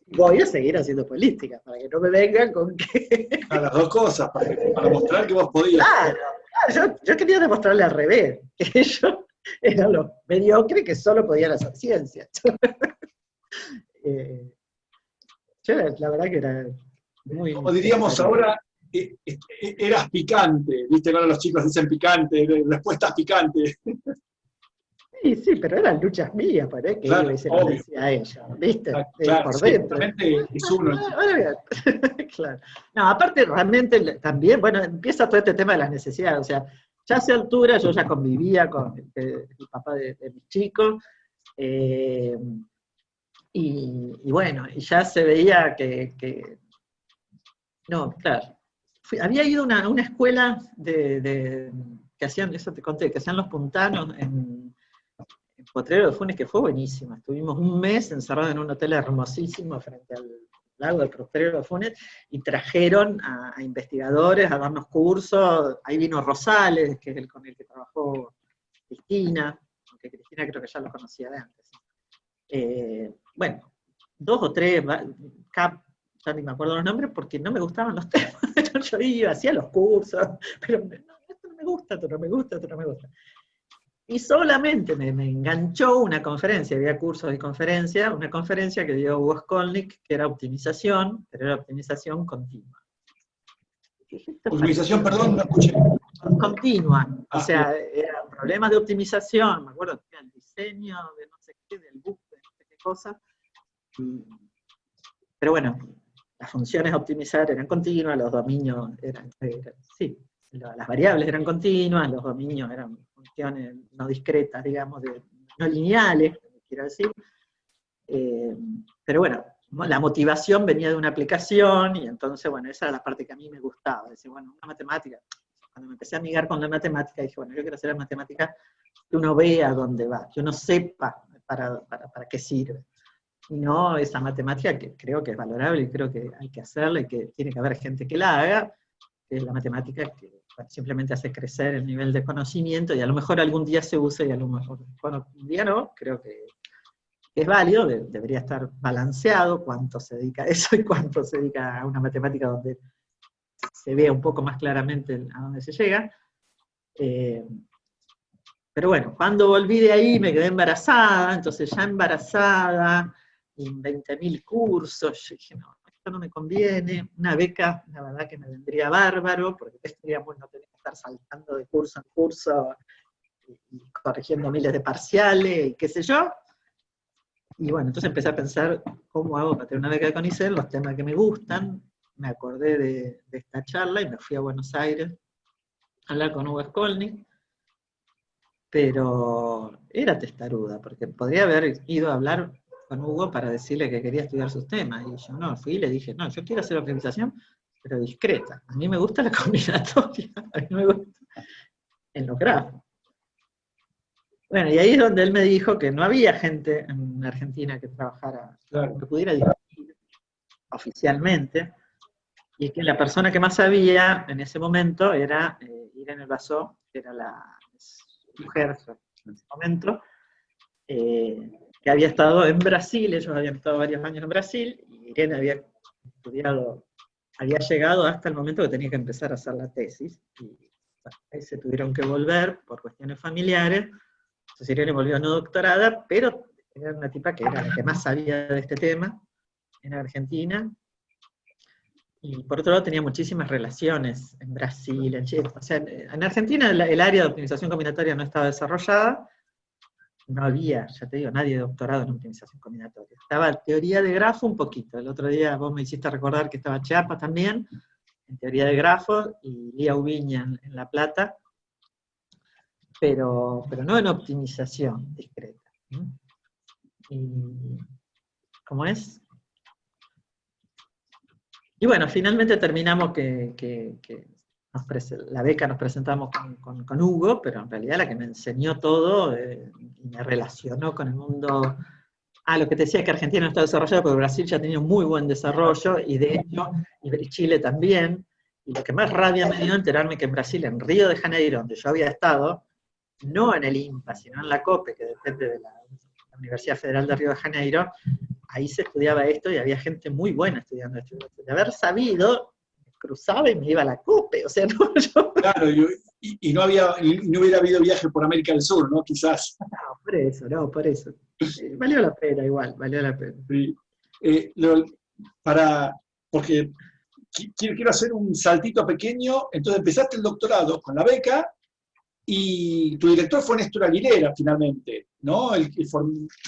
Voy a seguir haciendo política, para que no me vengan con que... A las dos cosas, para mostrar que vos podías. Claro, yo quería demostrarle al revés, que ellos eran los mediocres que solo podían hacer ciencia. Yo la verdad que era muy... Como diríamos ahora, eras picante, ¿viste? Cuando los chicos dicen picante, respuestas picantes. Sí, pero eran luchas mías, para que claro, yo se lo decía a ellos, ¿viste? Claro, por sí, dentro. es uno. Ahora bien, claro. No, aparte realmente también, bueno, empieza todo este tema de las necesidades, o sea, ya a esa altura yo ya convivía con el papá de mis chicos, y bueno, y ya se veía que no, claro. Había ido a una escuela que hacían, eso te conté, que hacían los puntanos en Potrero de Funes, que fue buenísima. Estuvimos un mes encerrados en un hotel hermosísimo frente al lago de Potrero de Funes, y trajeron a investigadores a darnos cursos. Ahí vino Rosales, que es el con el que trabajó Cristina, aunque Cristina creo que ya lo conocía de antes. Bueno, 2 o 3, ya ni me acuerdo los nombres, porque no me gustaban los temas. Yo iba, hacía los cursos, pero no, esto no me gusta, esto no me gusta, esto no me gusta. Y solamente me enganchó una conferencia, había cursos y conferencias, una conferencia que dio Hugo Skolnick, que era optimización, pero era optimización continua. Optimización, perdón, no escuché. Continua, o sea, eran problemas de optimización, me acuerdo que era el diseño de no sé qué, del book, de no sé qué cosa. Pero bueno, las funciones a optimizar eran continuas, los dominios sí, las variables eran continuas, los dominios eran funciones no discretas, digamos, no lineales, quiero decir. Pero bueno, la motivación venía de una aplicación, y entonces, bueno, esa era la parte que a mí me gustaba. Decir, bueno, una matemática, cuando me empecé a amigar con la matemática, dije, bueno, yo quiero hacer la matemática que uno vea dónde va, que uno sepa para qué sirve. Y no esa matemática que creo que es valorable y creo que hay que hacerla y que tiene que haber gente que la haga, que es la matemática que simplemente hace crecer el nivel de conocimiento y a lo mejor algún día se use y a lo mejor, bueno, un día no, creo que es válido, debería estar balanceado cuánto se dedica a eso y cuánto se dedica a una matemática donde se vea un poco más claramente a dónde se llega. Pero bueno, cuando volví de ahí me quedé embarazada, entonces ya embarazada, y 20.000 cursos, yo dije, no, esto no me conviene, una beca, la verdad que me vendría bárbaro, porque digamos, no tenía que estar saltando de curso en curso, y corrigiendo miles de parciales, y qué sé yo. Y bueno, entonces empecé a pensar, ¿cómo hago para tener una beca de CONICET? Los temas que me gustan, me acordé de esta charla, y me fui a Buenos Aires a hablar con Hugo Skolnick, pero era testaruda, porque podría haber ido a hablar con Hugo para decirle que quería estudiar sus temas, y yo no, fui y le dije, no, yo quiero hacer optimización, pero discreta, a mí me gusta la combinatoria, a mí me gusta en los grafos. Bueno, y ahí es donde él me dijo que no había gente en Argentina que trabajara, claro, que pudiera discutir oficialmente, y que la persona que más sabía en ese momento era Irene Basó, que era la mujer en ese momento, que había estado en Brasil, ellos habían estado varios años en Brasil, y Irene había estudiado, había llegado hasta el momento que tenía que empezar a hacer la tesis, y bueno, ahí se tuvieron que volver por cuestiones familiares. Entonces Irene volvió no doctorada, pero era una tipa que era la que más sabía de este tema en Argentina, y por otro lado tenía muchísimas relaciones en Brasil, en Chile. O sea, en Argentina el área de optimización combinatoria no estaba desarrollada, no había, ya te digo, nadie doctorado en optimización combinatoria. Estaba teoría de grafo un poquito. El otro día vos me hiciste recordar que estaba Chiapas también, en teoría de grafo, y Lía Ubiña en La Plata, pero no en optimización discreta. Y, ¿cómo es? Y bueno, finalmente terminamos que la beca nos presentamos con Hugo, pero en realidad la que me enseñó todo y me relacionó con el mundo. Lo que te decía es que Argentina no está desarrollado, porque Brasil ya tenía un muy buen desarrollo, y de hecho, y Chile también. Y lo que más rabia me dio enterarme que en Brasil, en Río de Janeiro, donde yo había estado, no en el INPA, sino en la COPE, que depende de la Universidad Federal de Río de Janeiro, ahí se estudiaba esto y había gente muy buena estudiando esto. De haber sabido, cruzaba y me iba a la COPE, o sea, no, yo... Claro, y no hubiera habido viaje por América del Sur, ¿no? Quizás. No, por eso. Valió la pena igual, valió la pena. Sí. Porque quiero hacer un saltito pequeño. Entonces empezaste el doctorado con la beca, y tu director fue Néstor Aguilera, finalmente, ¿no?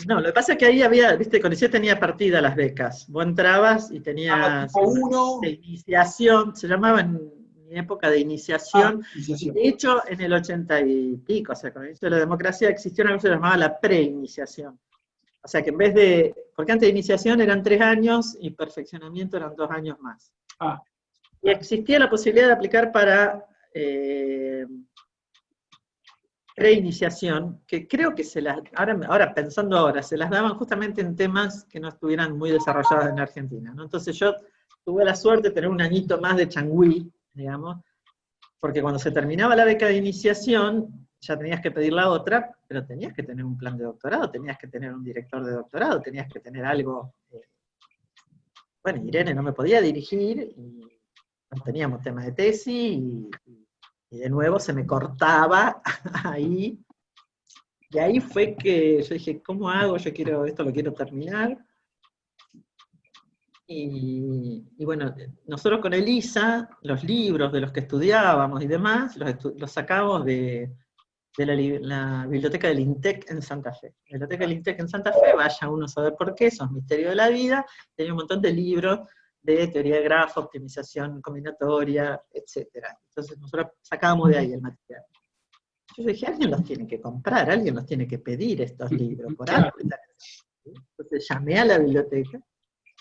No, lo que pasa es que ahí había, viste, CONICET tenía partida las becas. Vos entrabas y tenías tipo 1. de iniciación, se llamaba en mi época de iniciación. Iniciación. De hecho, en el 80 y pico, o sea, con el inicio de la democracia, existió una cosa que se llamaba la preiniciación. O sea, que en vez de, porque antes de iniciación eran 3 años y perfeccionamiento eran 2 años más. Y existía la posibilidad de aplicar para reiniciación, que creo que ahora pensando ahora, se las daban justamente en temas que no estuvieran muy desarrollados en Argentina, ¿no? Entonces yo tuve la suerte de tener un añito más de changüí, digamos, porque cuando se terminaba la beca de iniciación, ya tenías que pedir la otra, pero tenías que tener un plan de doctorado, tenías que tener un director de doctorado, tenías que tener algo. Bueno, Irene no me podía dirigir, y no teníamos tema de tesis, y de nuevo se me cortaba ahí, y ahí fue que yo dije, ¿cómo hago? Esto lo quiero terminar. Y bueno, nosotros con Elisa, los libros de los que estudiábamos y demás, los sacamos de la biblioteca del INTEC en Santa Fe. La biblioteca del INTEC en Santa Fe, vaya uno a saber por qué, eso es misterio de la vida, tenía un montón de libros de teoría de grafo, optimización combinatoria, etc. Entonces nosotros sacábamos de ahí el material. Yo dije, alguien los tiene que comprar, alguien los tiene que pedir estos libros, por algo. Entonces llamé a la biblioteca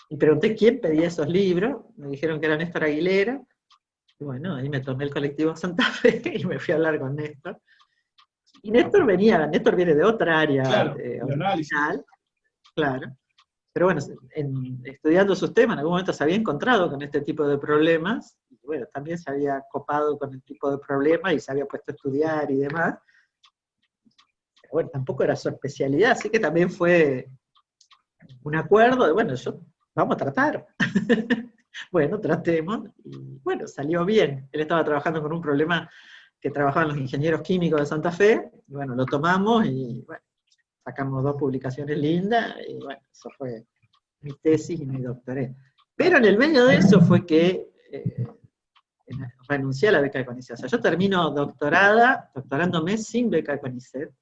y pregunté quién pedía esos libros, me dijeron que era Néstor Aguilera, y bueno, ahí me tomé el colectivo a Santa Fe y me fui a hablar con Néstor. Y Néstor viene de otra área, claro, de análisis. Claro. Pero bueno, estudiando sus temas, en algún momento se había encontrado con este tipo de problemas, y bueno, también se había copado con el tipo de problemas y se había puesto a estudiar y demás. Pero bueno, tampoco era su especialidad, así que también fue un acuerdo de, bueno, vamos a tratar. Bueno, tratemos, y bueno, salió bien. Él estaba trabajando con un problema que trabajaban los ingenieros químicos de Santa Fe, y bueno, lo tomamos y bueno, sacamos 2 publicaciones lindas, y bueno, eso fue mi tesis y mi doctoré. Pero en el medio de eso fue que renuncié a la beca de CONICET. O sea, yo termino doctorándome sin beca de CONICET,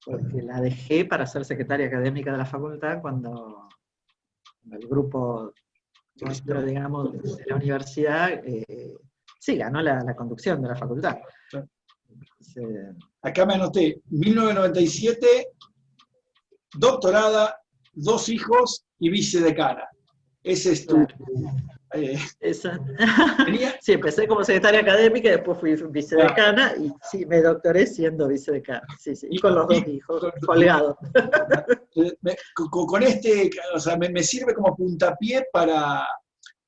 porque la dejé para ser secretaria académica de la facultad cuando el grupo nuestro, digamos, de la universidad, sí, ganó la conducción de la facultad. Entonces, acá me anoté, 1997, doctorada, 2 hijos y vicedecana. Ese es tu... Sí, empecé como secretaria académica, y después fui vicedecana, y sí, me doctoré siendo vicedecana. Sí, y con los 2 hijos colgados. Con o sea, me sirve como puntapié para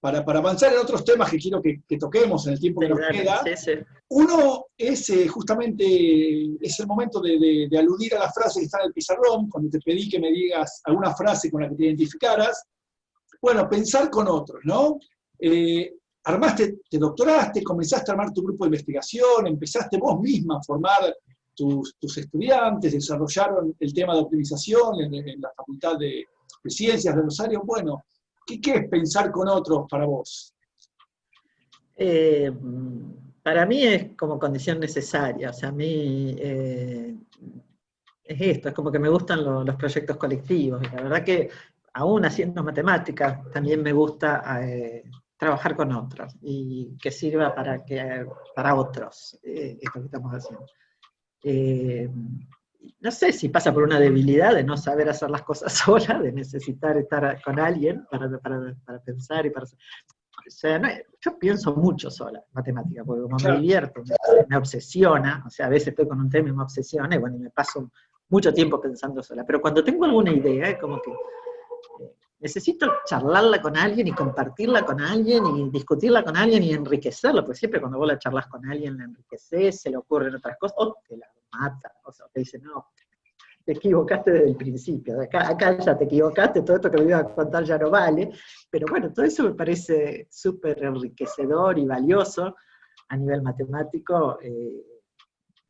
avanzar en otros temas que quiero que toquemos en el tiempo que nos queda. Sí. Uno es justamente, es el momento de aludir a la frase que está en el pizarrón, cuando te pedí que me digas alguna frase con la que te identificaras. Bueno, pensar con otros, ¿no? Te doctoraste, comenzaste a armar tu grupo de investigación, empezaste vos misma a formar tus estudiantes, desarrollaron el tema de optimización en la Facultad de Ciencias de Rosario. Bueno, ¿qué es pensar con otros para vos? Para mí es como condición necesaria, o sea, a mí es esto, es como que me gustan los proyectos colectivos, y la verdad que aún haciendo matemáticas, también me gusta trabajar con otros, y que sirva para otros, esto que estamos haciendo. No sé si pasa por una debilidad de no saber hacer las cosas sola, de necesitar estar con alguien para pensar y para hacer. O sea, yo pienso mucho sola en matemática, porque como me divierto, me obsesiona, o sea, a veces estoy con un tema y me obsesiona, y bueno, y me paso mucho tiempo pensando sola. Pero cuando tengo alguna idea, es como que necesito charlarla con alguien y compartirla con alguien y discutirla con alguien y enriquecerla, porque siempre cuando vos la charlas con alguien la enriqueces, se le ocurren otras cosas, o te la mata, o sea, te dice, no, te equivocaste desde el principio, acá ya te equivocaste, todo esto que me ibas a contar ya no vale, pero bueno, todo eso me parece súper enriquecedor y valioso a nivel matemático,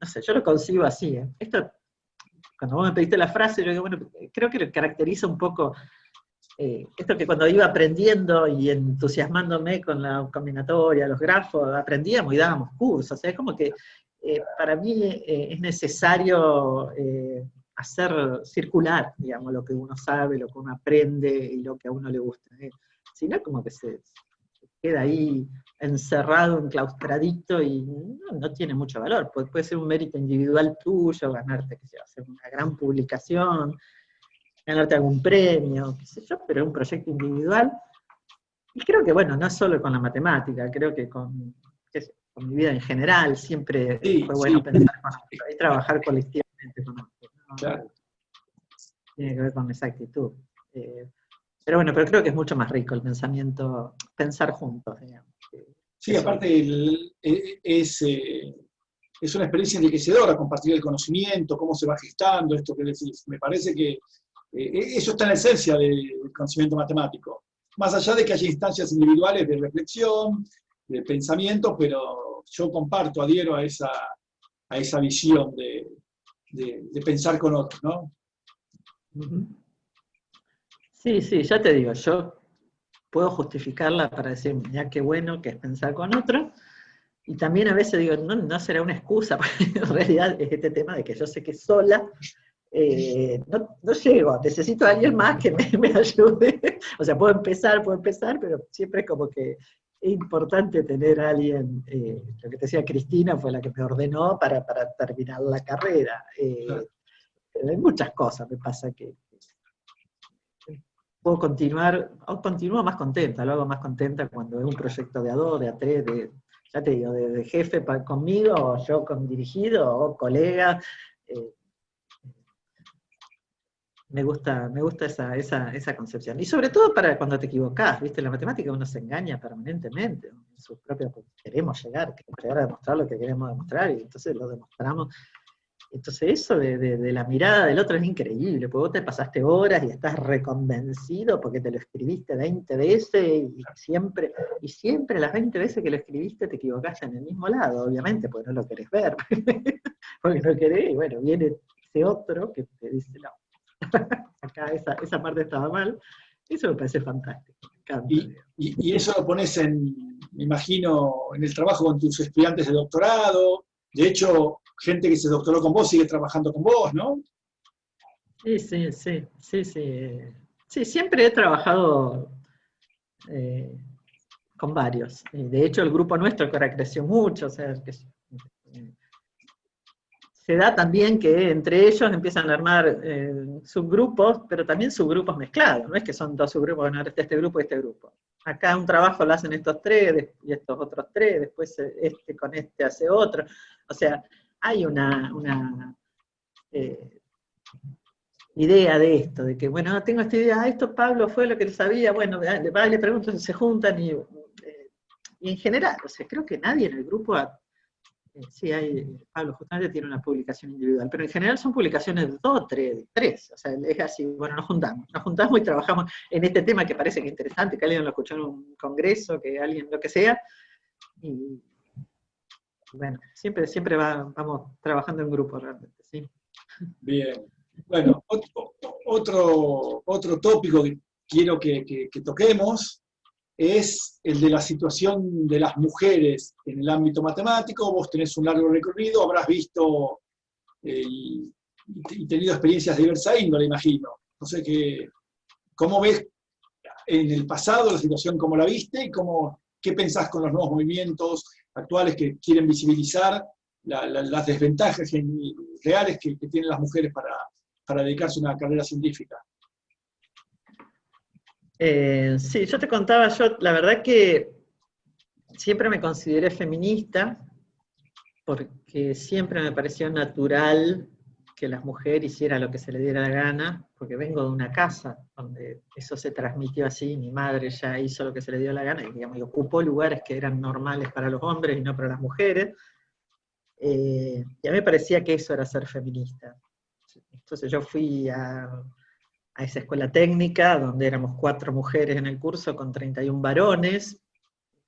no sé, yo lo consigo así, ¿eh? Esto, cuando vos me pediste la frase, yo digo, bueno, creo que caracteriza un poco esto que cuando iba aprendiendo y entusiasmándome con la combinatoria, los grafos, aprendíamos y dábamos cursos, o sea, es como que para mí es necesario hacer circular, digamos, lo que uno sabe, lo que uno aprende y lo que a uno le gusta. Si no, como que se queda ahí encerrado, enclaustradito y no tiene mucho valor. Puede ser un mérito individual tuyo, ganarte, que sea, hacer una gran publicación, ganarte algún premio, qué sé yo, pero es un proyecto individual. Y creo que, bueno, no solo con la matemática, creo que con mi vida en general siempre fue bueno pensar con otros y trabajar colectivamente con otros, ¿no? Claro. Tiene que ver con esa actitud. Pero bueno, pero creo que es mucho más rico el pensamiento, pensar juntos, digamos. Sí, aparte es una experiencia enriquecedora compartir el conocimiento, cómo se va gestando, esto que decís. Me parece que eso está en la esencia del conocimiento matemático. Más allá de que haya instancias individuales de reflexión, de pensamiento, pero yo comparto, adhiero a esa visión de pensar con otros, ¿no? Sí, ya te digo, yo puedo justificarla para decir, mira qué bueno que es pensar con otros, y también a veces digo, no será una excusa, porque en realidad es este tema de que yo sé que sola no llego, necesito a alguien más que me ayude. O sea, puedo empezar, pero siempre es como que es importante tener a alguien, lo que te decía Cristina fue la que me ordenó para terminar la carrera. Hay muchas cosas, me pasa que puedo continuar, o continúo más contenta, lo hago más contenta cuando es un proyecto de A2, de A3, ya te digo, de jefe conmigo, o yo con dirigido, o colega. Me gusta esa concepción. Y sobre todo para cuando te equivocás, ¿viste? En la matemática uno se engaña permanentemente, en su propia, queremos llegar a demostrar lo que queremos demostrar, y entonces lo demostramos. Entonces eso de la mirada del otro es increíble, porque vos te pasaste horas y estás reconvencido porque te lo escribiste 20 veces, y siempre las 20 veces que lo escribiste te equivocaste en el mismo lado, obviamente, porque no lo querés ver, porque no querés, y bueno, viene ese otro que te dice, no, acá esa parte estaba mal. Eso me parece fantástico, me encanta. Y eso lo pones me imagino, en el trabajo con tus estudiantes de doctorado. De hecho, gente que se doctoró con vos sigue trabajando con vos, ¿no? Sí. Sí, siempre he trabajado con varios. De hecho, el grupo nuestro que ahora creció mucho, o sea, se da también que entre ellos empiezan a armar subgrupos, pero también subgrupos mezclados, no es que son dos subgrupos, bueno, este grupo y este grupo. Acá un trabajo lo hacen estos tres, y estos otros tres, después este con este hace otro. O sea, hay una idea de esto, de que, bueno, tengo esta idea, esto Pablo fue lo que sabía, bueno, le pregunto si se juntan, y en general, o sea, creo que nadie en el grupo Sí, Pablo justamente tiene una publicación individual, pero en general son publicaciones de 2 o 3, o sea, es así, bueno, nos juntamos y trabajamos en este tema que parece que es interesante, que alguien lo escuchó en un congreso, que alguien lo que sea, y bueno, siempre vamos trabajando en grupo realmente, sí. Bien. Bueno, otro tópico que quiero que toquemos es el de la situación de las mujeres en el ámbito matemático. Vos tenés un largo recorrido, habrás visto y tenido experiencias de diversa índole, imagino. No sé cómo ves en el pasado la situación, cómo la viste y qué pensás con los nuevos movimientos actuales que quieren visibilizar las desventajas reales que tienen las mujeres para dedicarse a una carrera científica. Sí, yo te contaba, la verdad que siempre me consideré feminista, porque siempre me pareció natural que la mujer hiciera lo que se le diera la gana, porque vengo de una casa donde eso se transmitió así, mi madre ya hizo lo que se le dio la gana, y, digamos, y ocupó lugares que eran normales para los hombres y no para las mujeres, y a mí me parecía que eso era ser feminista. Entonces yo fui a esa escuela técnica, donde éramos 4 mujeres en el curso con 31 varones,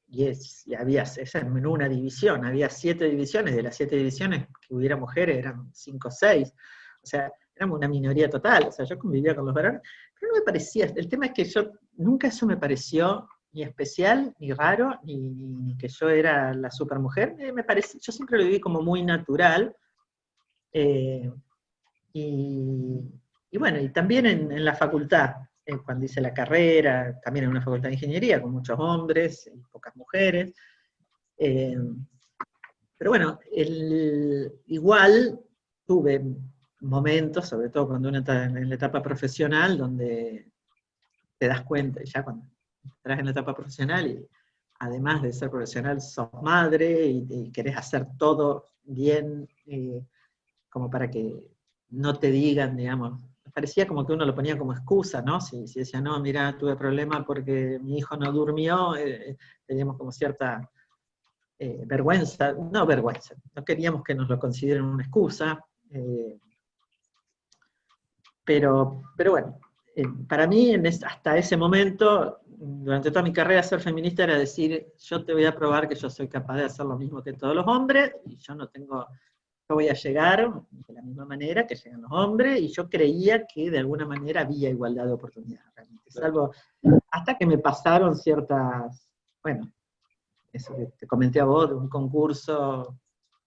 y había esa en una división, había 7 divisiones, de las 7 divisiones que hubiera mujeres eran 5 o 6, o sea, éramos una minoría total, o sea, yo convivía con los varones, pero no me parecía, el tema es que nunca eso me pareció ni especial, ni raro, ni que yo era la supermujer, yo siempre lo viví como muy natural, y bueno, y también en la facultad, cuando hice la carrera, también en una facultad de ingeniería, con muchos hombres y pocas mujeres. Pero bueno, igual tuve momentos, sobre todo cuando uno está en la etapa profesional, donde te das cuenta, ya cuando entras en la etapa profesional, y además de ser profesional, sos madre, y querés hacer todo bien, como para que no te digan, digamos, parecía como que uno lo ponía como excusa, ¿no? Si decía, no, mira, tuve problemas porque mi hijo no durmió, teníamos como cierta vergüenza, no queríamos que nos lo consideren una excusa, pero bueno, para mí hasta ese momento, durante toda mi carrera, ser feminista era decir, yo te voy a probar que yo soy capaz de hacer lo mismo que todos los hombres, y yo voy a llegar de la misma manera que llegan los hombres, y yo creía que de alguna manera había igualdad de oportunidades, realmente, salvo hasta que me pasaron ciertas, bueno, eso que te comenté a vos, de un concurso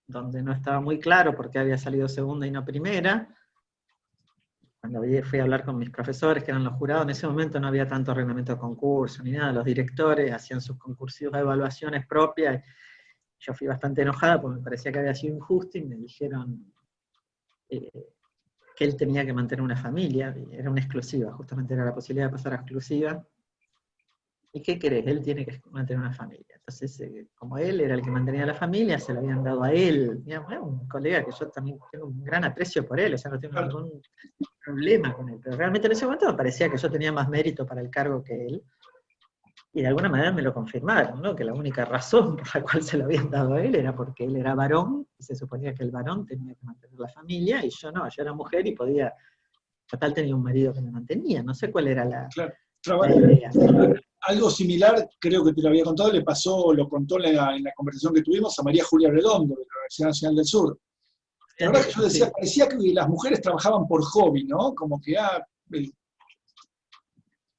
donde no estaba muy claro por qué había salido segunda y no primera. Cuando fui a hablar con mis profesores, que eran los jurados, en ese momento no había tanto reglamento de concurso ni nada, los directores hacían sus concursos de evaluaciones propias. Yo fui bastante enojada porque me parecía que había sido injusto, y me dijeron que él tenía que mantener una familia, y era una exclusiva, justamente era la posibilidad de pasar a exclusiva. ¿Y qué querés? Él tiene que mantener una familia. Entonces, como él era el que mantenía la familia, se lo habían dado a él. Digamos, era un colega que yo también tengo un gran aprecio por él, o sea, no tengo ningún problema con él. Pero realmente en ese momento me parecía que yo tenía más mérito para el cargo que él. Y de alguna manera me lo confirmaron, ¿no? Que la única razón por la cual se lo habían dado a él era porque él era varón, y se suponía que el varón tenía que mantener la familia, y yo no, yo era mujer y podía, total tenía un marido que me mantenía, no sé cuál era la idea. Algo similar, creo que te lo había contado, lo contó en la conversación que tuvimos a María Julia Redondo, de la Universidad Nacional del Sur. La verdad que yo decía, parecía que las mujeres trabajaban por hobby, ¿no? Como que,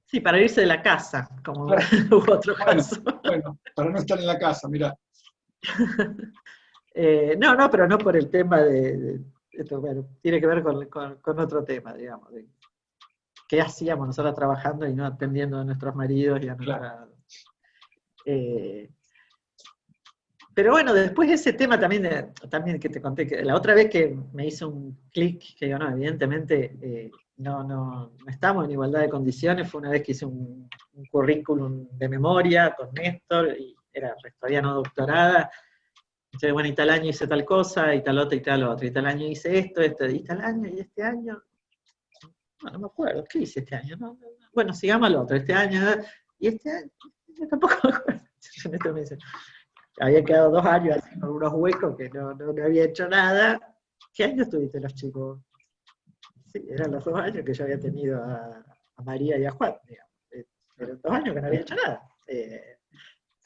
sí, para irse de la casa, como hubo otro caso. Bueno, para no estar en la casa, mirá. No, pero no por el tema de esto, bueno, tiene que ver con otro tema, digamos, de qué hacíamos nosotros trabajando y no atendiendo a nuestros maridos y a nuestra... Pero bueno, después de ese tema también que te conté, que la otra vez que me hizo un clic, que yo no, evidentemente no estamos en igualdad de condiciones, fue una vez que hice un currículum de memoria con Néstor, y era historiano doctorada. Entonces, bueno, y tal año hice tal cosa, y tal otro, y tal otro, y tal año hice esto, y tal año, y este año, no me acuerdo, ¿qué hice este año? Bueno, sigamos al otro, este año, y este año, yo tampoco me acuerdo. había quedado 2 años así con unos huecos que no había hecho nada. ¿Qué años tuviste los chicos? Sí, eran los 2 años que yo había tenido a María y a Juan, digamos. Eran 2 años que no había hecho nada,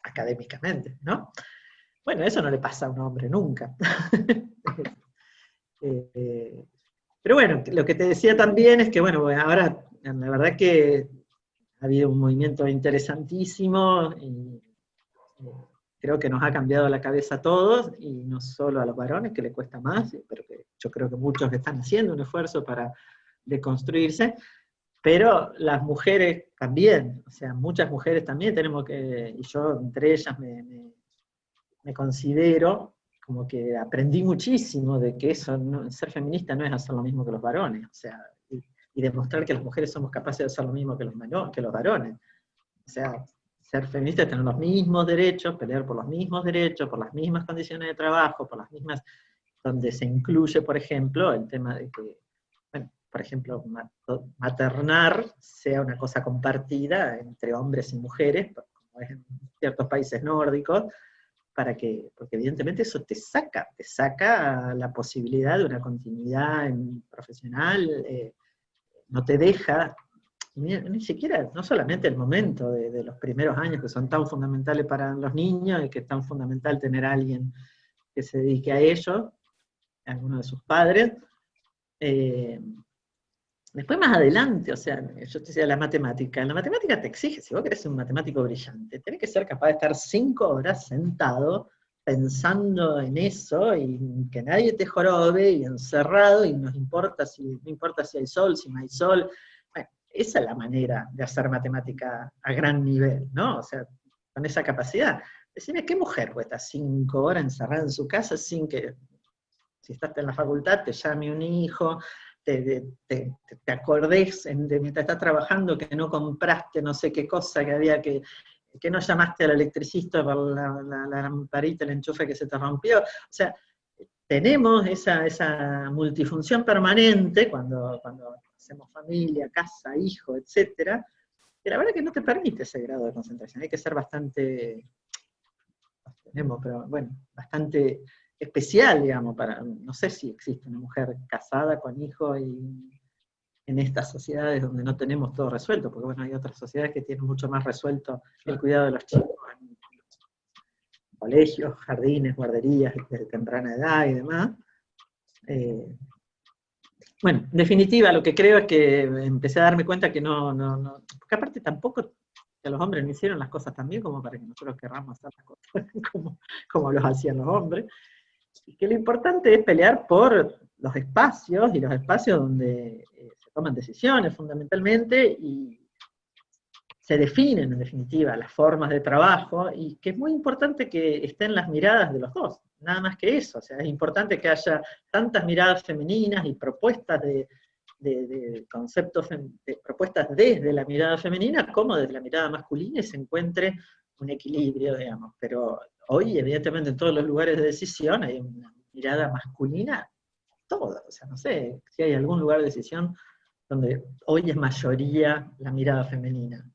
académicamente, ¿no? Bueno, eso no le pasa a un hombre nunca. Pero bueno, lo que te decía también es que, bueno, ahora la verdad que ha habido un movimiento interesantísimo y creo que nos ha cambiado la cabeza a todos, y no solo a los varones, que les cuesta más, pero que yo creo que muchos están haciendo un esfuerzo para deconstruirse, pero las mujeres también, o sea, muchas mujeres también tenemos que, y yo entre ellas me considero como que aprendí muchísimo de que eso, ser feminista no es hacer lo mismo que los varones, o sea, y demostrar que las mujeres somos capaces de hacer lo mismo que los varones. O sea, ser feminista es tener los mismos derechos, pelear por los mismos derechos, por las mismas condiciones de trabajo, por las mismas, donde se incluye, por ejemplo, el tema de que, bueno, por ejemplo, maternar sea una cosa compartida entre hombres y mujeres, como es en ciertos países nórdicos, porque evidentemente eso te saca la posibilidad de una continuidad profesional, no te deja, ni siquiera, no solamente el momento de los primeros años que son tan fundamentales para los niños, y que es tan fundamental tener a alguien que se dedique a ello, alguno de sus padres. Después más adelante, o sea, yo te decía la matemática te exige, si vos querés ser un matemático brillante, tenés que ser capaz de estar 5 horas sentado pensando en eso, y que nadie te jorobe, y encerrado, y no importa si hay sol, si no hay sol. Bueno, esa es la manera de hacer matemática a gran nivel, ¿no? O sea, con esa capacidad. Decime, ¿qué mujer puede estar 5 horas encerrada en su casa sin que, si estás en la facultad, te llame un hijo, te acordés mientras estás trabajando que no compraste no sé qué cosa, que no llamaste al electricista por la lamparita, el enchufe que se te rompió? O sea, tenemos esa multifunción permanente cuando hacemos familia, casa, hijo, etcétera, que la verdad que no te permite ese grado de concentración. Hay que ser bastante, pero bueno, bastante especial, digamos, no sé si existe una mujer casada con hijo y en estas sociedades donde no tenemos todo resuelto, porque bueno, hay otras sociedades que tienen mucho más resuelto el cuidado de los chicos en colegios, jardines, guarderías desde temprana edad y demás. Bueno, en definitiva, lo que creo es que empecé a darme cuenta que porque aparte tampoco que los hombres no hicieron las cosas tan bien como para que nosotros querramos hacer las cosas como los hacían los hombres, y que lo importante es pelear por los espacios, y los espacios donde se toman decisiones fundamentalmente, y se definen en definitiva las formas de trabajo, y que es muy importante que estén las miradas de los dos, nada más que eso. O sea, es importante que haya tantas miradas femeninas y propuestas de conceptos, propuestas desde la mirada femenina como desde la mirada masculina, y se encuentre un equilibrio, digamos. Pero hoy, evidentemente, en todos los lugares de decisión hay una mirada masculina, toda. O sea, no sé si hay algún lugar de decisión donde hoy es mayoría la mirada femenina.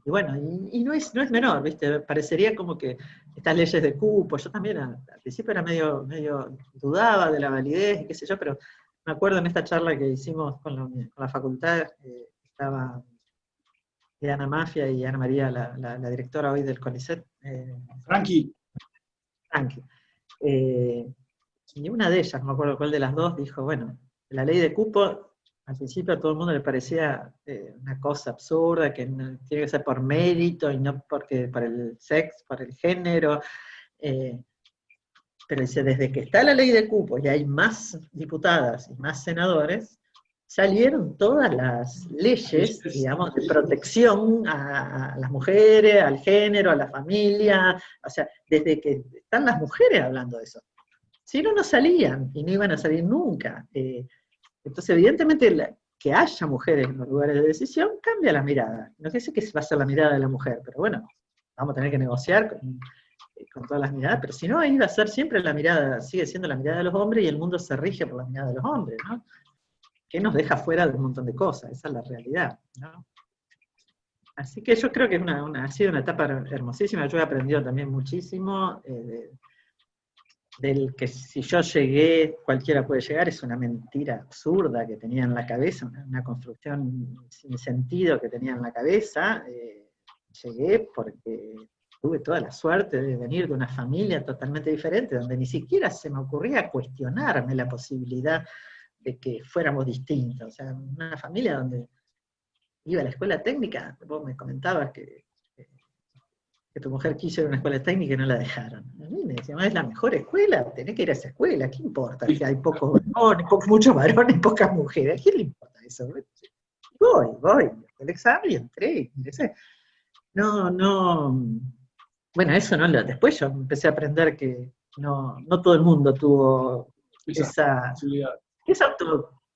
Y bueno, y no es menor, ¿viste? Parecería como que estas leyes de cupo, yo también al principio era medio dudaba de la validez, y qué sé yo, pero me acuerdo en esta charla que hicimos con la facultad, estaba Ana Mafia y Ana María, la directora hoy del CONICET. Frankie. Y una de ellas, no me acuerdo cuál de las dos, dijo, bueno, la ley de cupo al principio a todo el mundo le parecía una cosa absurda, que tiene que ser por mérito y no por el sexo, por el género. Pero dice, desde que está la ley de cupo y hay más diputadas y más senadores, salieron todas las leyes, digamos, de protección a las mujeres, al género, a la familia. O sea, desde que están las mujeres hablando de eso. Si no, no salían, y no iban a salir nunca. Entonces, evidentemente, que haya mujeres en los lugares de decisión cambia la mirada. No quiere decir que va a ser la mirada de la mujer, pero bueno, vamos a tener que negociar con todas las miradas, pero si no, ahí va a ser siempre la mirada, sigue siendo la mirada de los hombres, y el mundo se rige por la mirada de los hombres, ¿no? Que nos deja fuera de un montón de cosas, esa es la realidad, ¿no? Así que yo creo que ha sido una etapa hermosísima. Yo he aprendido también muchísimo del que si yo llegué, cualquiera puede llegar, es una mentira absurda que tenía en la cabeza, una construcción sin sentido que tenía en la cabeza. Llegué porque tuve toda la suerte de venir de una familia totalmente diferente, donde ni siquiera se me ocurría cuestionarme la posibilidad de que fuéramos distintos. O sea, una familia donde iba a la escuela técnica, vos me comentabas que tu mujer quiso ir a una escuela técnica y no la dejaron. A mí me decían, es la mejor escuela, tenés que ir a esa escuela, ¿qué importa? Si hay pocos varones, muchos varones y pocas mujeres, ¿a quién le importa eso? Voy, el examen y entré, ingresé. Bueno, eso no, después yo empecé a aprender que no todo el mundo tuvo esa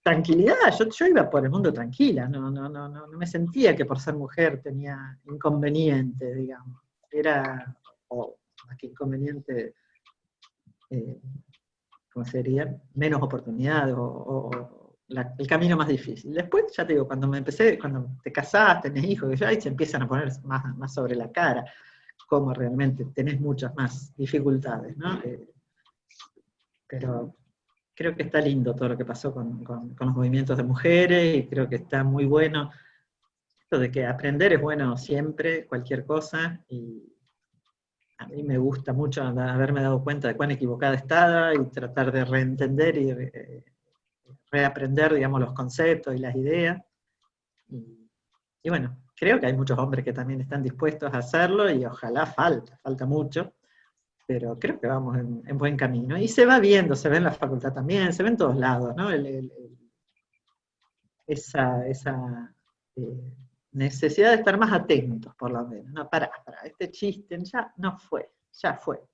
tranquilidad. Yo iba por el mundo tranquila, no me sentía que por ser mujer tenía inconveniente, digamos. Era, o más que inconveniente, ¿cómo sería? Menos oportunidades, el camino más difícil. Después, ya te digo, cuando te casás, tenés hijos, ahí se empiezan a poner más sobre la cara, cómo realmente tenés muchas más dificultades, ¿no? Pero creo que está lindo todo lo que pasó con los movimientos de mujeres, y creo que está muy bueno esto de que aprender es bueno siempre, cualquier cosa, y a mí me gusta mucho haberme dado cuenta de cuán equivocada estaba, y tratar de reentender y reaprender, digamos, los conceptos y las ideas. Y bueno, creo que hay muchos hombres que también están dispuestos a hacerlo, y ojalá falta mucho, pero creo que vamos en buen camino. Y se va viendo, se ve en la facultad también, se ve en todos lados, ¿no? Esa necesidad de estar más atentos, por lo menos. No, pará, este chiste ya fue.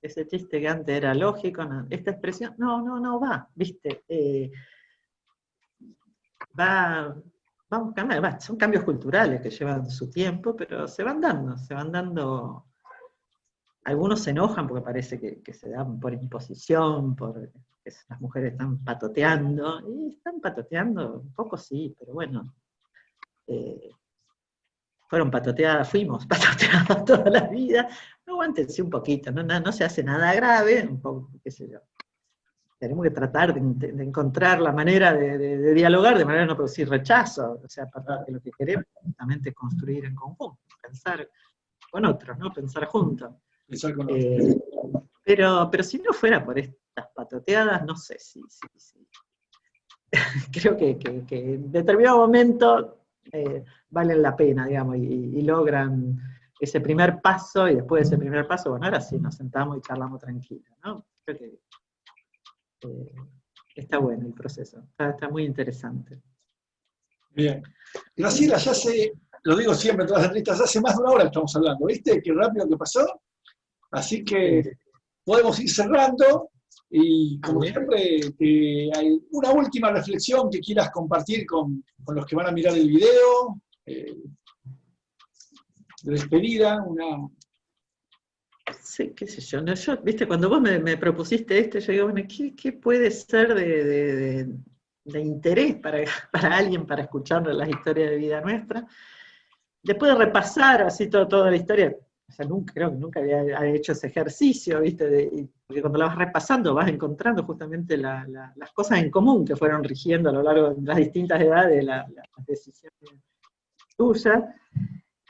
Ese chiste que antes era lógico, esta expresión, no va, ¿viste? Vamos cambiando, son cambios culturales que llevan su tiempo, pero se van dando. Algunos se enojan porque parece que se dan por imposición, porque las mujeres están patoteando, y están patoteando, un poco sí, pero bueno, fuimos patoteadas toda la vida. Aguántense un poquito, no se hace nada grave, un poco, qué sé yo. Tenemos que tratar de encontrar la manera de dialogar, de manera de no producir rechazo, o sea, para que lo que queremos es justamente construir en conjunto, pensar con otros, ¿no? Pensar juntos. Pero si no fuera por estas patoteadas, no sé si. Creo que en determinado momento valen la pena, digamos, y logran ese primer paso, y después de ese primer paso, bueno, ahora sí nos sentamos y charlamos tranquilos, ¿no? Creo que está bueno el proceso, está muy interesante. Bien. Graciela, lo digo siempre en todas las entrevistas, hace más de una hora que estamos hablando, ¿viste? Qué rápido que pasó. Así que podemos ir cerrando, y como siempre, hay una última reflexión que quieras compartir con los que van a mirar el video, de despedida, Sí, qué sé yo, viste, cuando vos me propusiste esto, yo digo, bueno, ¿qué puede ser de interés para alguien para escuchar las historias de vida nuestra? Después de repasar así toda la historia, o sea, creo que nunca había hecho ese ejercicio, ¿viste? Porque cuando la vas repasando vas encontrando justamente las cosas en común que fueron rigiendo a lo largo de las distintas edades las decisiones tuyas,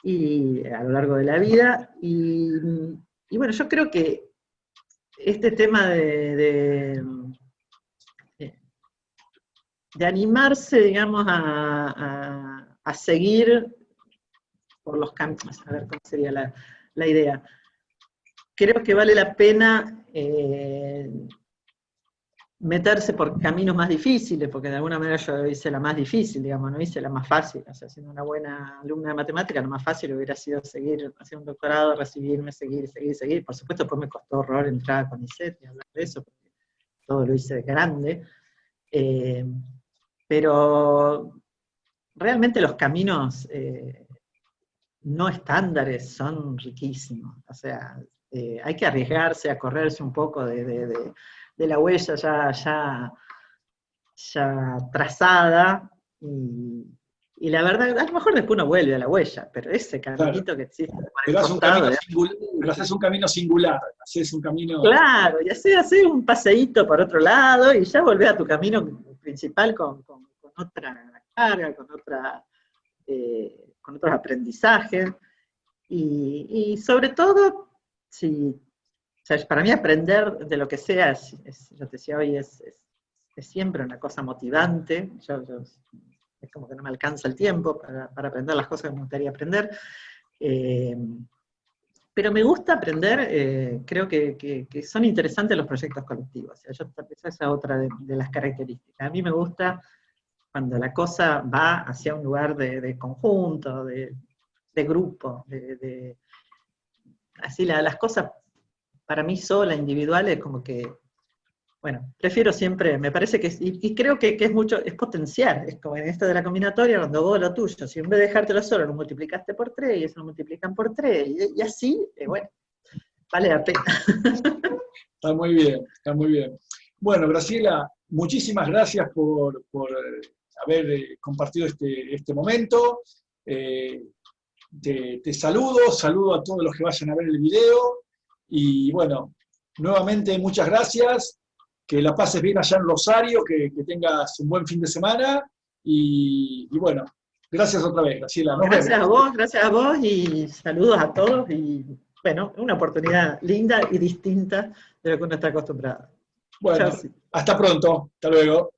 y a lo largo de la vida. Y bueno, yo creo que este tema de animarse, digamos, a seguir por los caminos, a ver cómo sería la idea. Creo que vale la pena meterse por caminos más difíciles, porque de alguna manera yo hice la más difícil, digamos, no hice la más fácil. O sea, siendo una buena alumna de matemática, lo más fácil hubiera sido seguir, hacer un doctorado, recibirme, seguir. Por supuesto, después me costó horror entrar a CONICET y hablar de eso, porque todo lo hice de grande. Pero realmente los caminos no estándares son riquísimos. O sea, hay que arriesgarse a correrse un poco de la huella ya trazada, y Y la verdad, a lo mejor después uno vuelve a la huella, pero ese Claro. caminito que existe por el Pero haces costado, un camino singular, haces un camino... claro, y así haces un paseíto por otro lado y ya volvés a tu camino principal con otra carga, con otros aprendizajes. Y sobre todo, si, o sea, para mí aprender de lo que sea, yo te decía hoy, es siempre una cosa motivante. Es como que no me alcanza el tiempo para aprender las cosas que me gustaría aprender. Pero me gusta aprender, creo que son interesantes los proyectos colectivos. O sea, esa es otra de las características. A mí me gusta cuando la cosa va hacia un lugar de conjunto, de grupo, así las cosas para mí sola, individuales, como que, bueno, prefiero siempre, me parece que, y creo que es mucho, es potenciar, es como en esto de la combinatoria, cuando vos lo tuyo, si en vez de dejártelo solo, lo multiplicaste por 3, y eso lo multiplican por 3, y así, bueno, vale la pena. Está muy bien, está muy bien. Bueno, Graciela, muchísimas gracias por haber compartido este momento. Te saludo a todos los que vayan a ver el video, y bueno, nuevamente muchas gracias, que la pases bien allá en Rosario, que tengas un buen fin de semana, y bueno, gracias otra vez, Graciela. Nos Gracias vemos. a vos, y saludos a todos, y bueno, una oportunidad linda y distinta de lo que uno está acostumbrado. Bueno, Chao. hasta pronto, hasta luego.